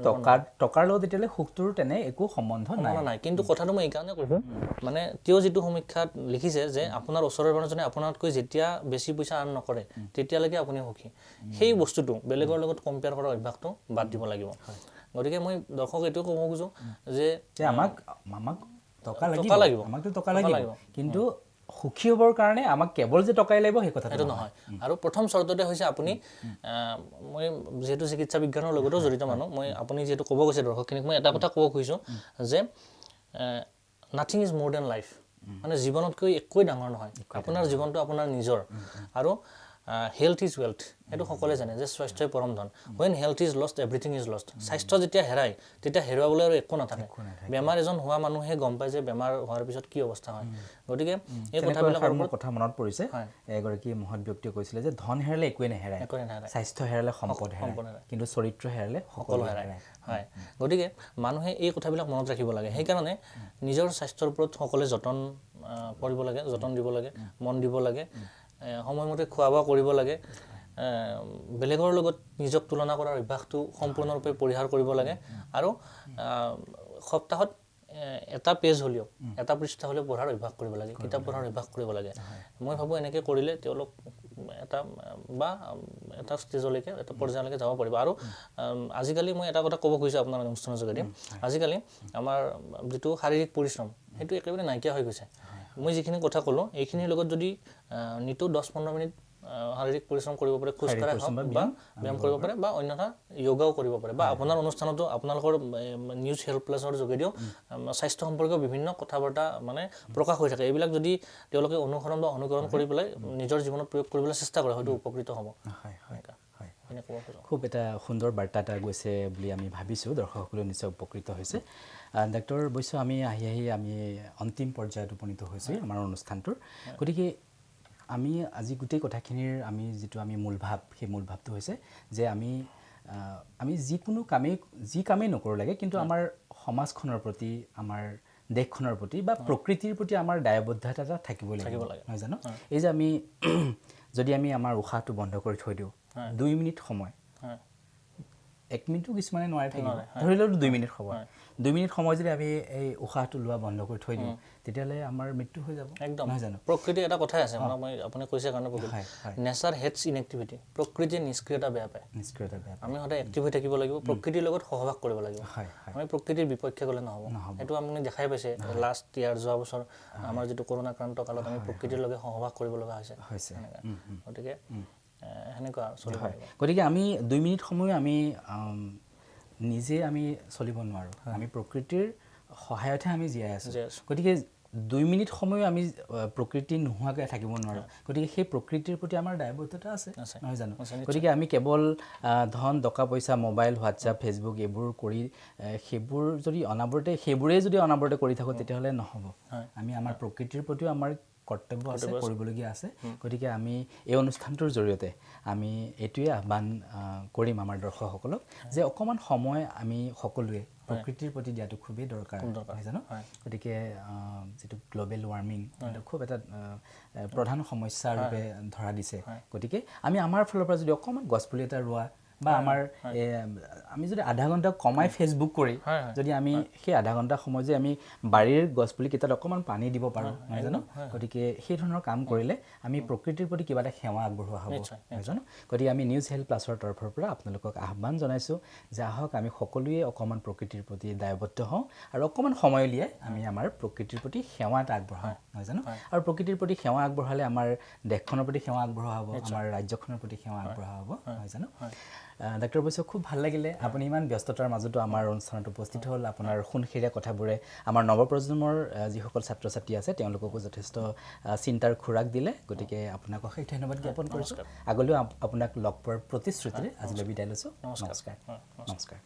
টকাৰ লগত এতিয়ালৈ সুখটোৰ তেনে একো সম্বন্ধ নাই কিন্তু কথাটো মই এইকাৰণে কৈছোঁ মানে তেওঁ যিটো সমীক্ষাত লিখিছে যে আপোনাৰ ওচৰৰ মানুহজনে আপোনাতকৈ যেতিয়া বেছি পইচা আৰ্ণ নকৰে তেতিয়ালৈকে আপুনি সুখী সেই বস্তুটো বেলেগৰ লগত কম্পেয়াৰ কৰাৰ অভ্যাসটো বাদ দিব লাগিব গতিকে মই দৰ্শক এইটো ক'ব খোজো যে আমাক টকা লাগিব আমাকতো টকা লাগিব কিন্তু সুখী হ'বৰ কাৰণে আমাক কেৱল যে টকাই লাগিব সেই কথাটো নহয় আৰু প্ৰথম চৰ্ততে হৈছে আপুনি মই যেহেতু চিকিৎসা বিজ্ঞানৰ লগতো জড়িত মানুহ মই আপুনি যেহেতু ক'ব গৈছে দৰ্শকখিনিক মই এটা কথা ক'ব খুজিছোঁ যে nothing is more than life মানে জীৱনতকৈ একোৱেই ডাঙৰ নহয় আপোনাৰ জীৱনটো আপোনাৰ নিজৰ আৰু হেল্থ ইজ ৱেল্থ এইটো সকলোৱে জানে যে স্বাস্থ্যই পৰম ধন when health is lost everything is lost স্বাস্থ্য যেতিয়া হেৰাই তেতিয়া হেৰুৱাবলৈ আৰু একো নাথাকে বেমাৰ এজন হোৱা মানুহে গম পায় যে বেমাৰ হোৱাৰ পিছত কি অৱস্থা হয় গতিকে এই কথাবিলাকৰ মোৰ কথা মনত পৰিছে এগৰাকী মহৎ ব্যক্তিয়ে কৈছিলে যে ধন হেৰালে একোৱে নেহেৰায় স্বাস্থ্য হেৰালে সম্পদ হেৰায় কিন্তু চৰিত্ৰ হেৰালে সকলো হেৰায় হয় গতিকে মানুহে এই কথাবিলাক মনত ৰাখিব লাগে সেইকাৰণে নিজৰ স্বাস্থ্যৰ ওপৰত সকলোৱে যতন কৰিব লাগে যতন দিব লাগে মন দিব লাগে সময়মতে খোৱা বোৱা কৰিব লাগে বেলেগৰ লগত নিজক তুলনা কৰাৰ অভ্যাসটো সম্পূৰ্ণৰূপে পৰিহাৰ কৰিব লাগে আৰু সপ্তাহত এটা পেজ হ'লেও এটা পৃষ্ঠা হ'লেও পঢ়াৰ অভ্যাস কৰিব লাগে কিতাপ পঢ়াৰ অভ্যাস কৰিব লাগে মই ভাবোঁ এনেকৈ কৰিলে তেওঁলোক এটা ষ্টেজলৈকে এটা পৰ্যায়লৈকে যাব পাৰিব আৰু আজিকালি মই এটা কথা ক'ব খুজিছোঁ আপোনাৰ অনুষ্ঠানৰ যোগেদি আজিকালি আমাৰ যিটো শাৰীৰিক পৰিশ্ৰম সেইটো একেবাৰে নাইকিয়া হৈ গৈছে মই যিখিনি কথা ক'লোঁ এইখিনিৰ লগত যদি নিতৌ 10-15 মিনিট শাৰীৰিক পৰিশ্ৰম কৰিব পাৰে খোজ কঢ়া বা ব্যায়াম কৰিব পাৰে বা অন্যথা যোগাও কৰিব পাৰে বা আপোনাৰ অনুষ্ঠানতো আপোনালোকৰ নিউজ হেল্প প্লাছৰ যোগেদিও স্বাস্থ্য সম্পৰ্কীয় বিভিন্ন কথা বাৰ্তা মানে প্ৰকাশ হৈ থাকে এইবিলাক যদি তেওঁলোকে অনুসৰণ বা অনুকৰণ কৰি পেলাই নিজৰ জীৱনত প্ৰয়োগ কৰিবলৈ চেষ্টা কৰে হয়তো উপকৃত হ'ব খুব এটা সুন্দৰ বাৰ্তা এটা গৈছে বুলি আমি ভাবিছোঁ দৰ্শকসকলে নিশ্চয় উপকৃত হৈছে ডাক্তৰ বৈশ্য আমি আমি অন্তিম পৰ্যায়ত উপনীত হৈছোঁ আমাৰ অনুষ্ঠানটোৰ গতিকে আমি আজি গোটেই কথাখিনিৰ আমি যিটো আমি মূলভাৱ সেই মূলভাৱটো হৈছে যে আমি যি কামেই নকৰোঁ লাগে কিন্তু আমাৰ সমাজখনৰ প্ৰতি আমাৰ দেশখনৰ প্ৰতি বা প্ৰকৃতিৰ প্ৰতি আমাৰ দায়বদ্ধতা এটা থাকিব লাগিব নহয় জানো এই যে আমি যদি আমি আমাৰ উশাহটো বন্ধ কৰি থৈ দিওঁ 2 মিনিট সময় 1 মিনিটো কিছুমানে নোৱাৰে থাকিব ধৰি লওক 2 মিনিট সময় 2 মিনিট সময় যদি আমি এই উশাহটো লোৱা বন্ধ কৰি থৈ দিওঁ তেতিয়াহ'লে আমাৰ মৃত্যু হৈ যাব একদম নহয় জানো প্ৰকৃতিৰ এটা কথাই আছে মই আপুনি কৈছে কাৰণে নেচাৰ হেটছ ইনএক্টিভিটি প্ৰকৃতিয়ে নিষ্ক্ৰিয়তা বেয়া পায় আমি সদায় এক্টিভ হৈ থাকিব লাগিব প্ৰকৃতিৰ লগত সহবাস কৰিব লাগিব আমি প্ৰকৃতিৰ বিপক্ষে গ'লে নহ'ব এইটো আপুনি দেখাই পাইছে লাষ্ট ইয়াৰ যোৱা বছৰ আমাৰ যিটো কৰোণাক্ৰান্ত কালত আমি প্ৰকৃতিৰ লগত সহবাস কৰিব লগা হৈছে গতিকে সেনেকুৱা চলিব লাগিব গতিকে আমি 2 মিনিট সময় আমি নিজে আমি চলিব নোৱাৰোঁ আমি প্ৰকৃতিৰ সহায়তহে আমি জীয়াই আছোঁ গতিকে 2 মিনিট সময় আমি প্ৰকৃতি নোহোৱাকৈ থাকিব নোৱাৰোঁ গতিকে সেই প্ৰকৃতিৰ প্ৰতি আমাৰ দায়বদ্ধতা আছে নহয় জানো গতিকে আমি কেৱল ধন টকা পইচা মোবাইল হোৱাটছআপ ফেচবুক এইবোৰ কৰি সেইবোৰেই যদি অনাবৰতে কৰি থাকোঁ তেতিয়াহ'লে নহ'ব আমি আমাৰ প্ৰকৃতিৰ প্ৰতিও আমাৰ কৰ্তব্য আছে কৰিবলগীয়া আছে গতিকে আমি এই অনুষ্ঠানটোৰ জৰিয়তে আমি এইটোৱে আহ্বান কৰিম আমাৰ দৰ্শকসকলক যে অকণমান সময় আমি সকলোৱে প্ৰকৃতিৰ প্ৰতি দিয়াটো খুবেই দৰকাৰ নহয় জানো গতিকে যিটো গ্ল'বেল ৱাৰ্মিং এইটো খুব এটা প্ৰধান সমস্যা ৰূপে ধৰা দিছে গতিকে আমি আমাৰ ফালৰ পৰা যদি অকণমান গছপুলি এটা ৰোৱা বা আমি যদি আধা ঘণ্টা কমাই ফেচবুক কৰি যদি আমি সেই আধা ঘণ্টা সময় যে আমি বাৰীৰ গছপুলিকেইটাত অকণমান পানী দিব পাৰোঁ নহয় জানো গতিকে সেই ধৰণৰ কাম কৰিলে আমি প্ৰকৃতিৰ প্ৰতি কিবা এটা সেৱা আগবঢ়োৱা হ'ব নহয় জানো গতিকে আমি নিউজ হেল্থ প্লাছৰ তৰফৰ পৰা আপোনালোকক আহ্বান জনাইছোঁ যে আহক আমি সকলোৱে অকণমান প্ৰকৃতিৰ প্ৰতি দায়বদ্ধ হওঁ আৰু অকণমান সময় উলিয়াই আমি আমাৰ প্ৰকৃতিৰ প্ৰতি সেৱা এটা আগবঢ়াওঁ নহয় জানো আৰু প্ৰকৃতিৰ প্ৰতি সেৱা আগবঢ়ালে আমাৰ দেশখনৰ প্ৰতি সেৱা আগবঢ়োৱা হ'ব আমাৰ ৰাজ্যখনৰ প্ৰতি সেৱা আগবঢ়োৱা হ'ব নহয় জানো ডাক্তৰ বৈশ্য খুব ভাল লাগিলে আপুনি ইমান ব্যস্ততাৰ মাজতো আমাৰ অনুষ্ঠানত উপস্থিত হ'ল আপোনাৰ সোণসেৰীয়া কথাবোৰে আমাৰ নৱপ্ৰজন্মৰ যিসকল ছাত্ৰ ছাত্ৰী আছে তেওঁলোককো যথেষ্ট চিন্তাৰ খোৰাক দিলে গতিকে আপোনাক অশেষ ধন্যবাদ জ্ঞাপন কৰিছোঁ আগলৈও আপোনাক লগ পোৱাৰ প্ৰতিশ্ৰুতিৰে আজিলৈ বিদায় লৈছোঁ নমস্কাৰ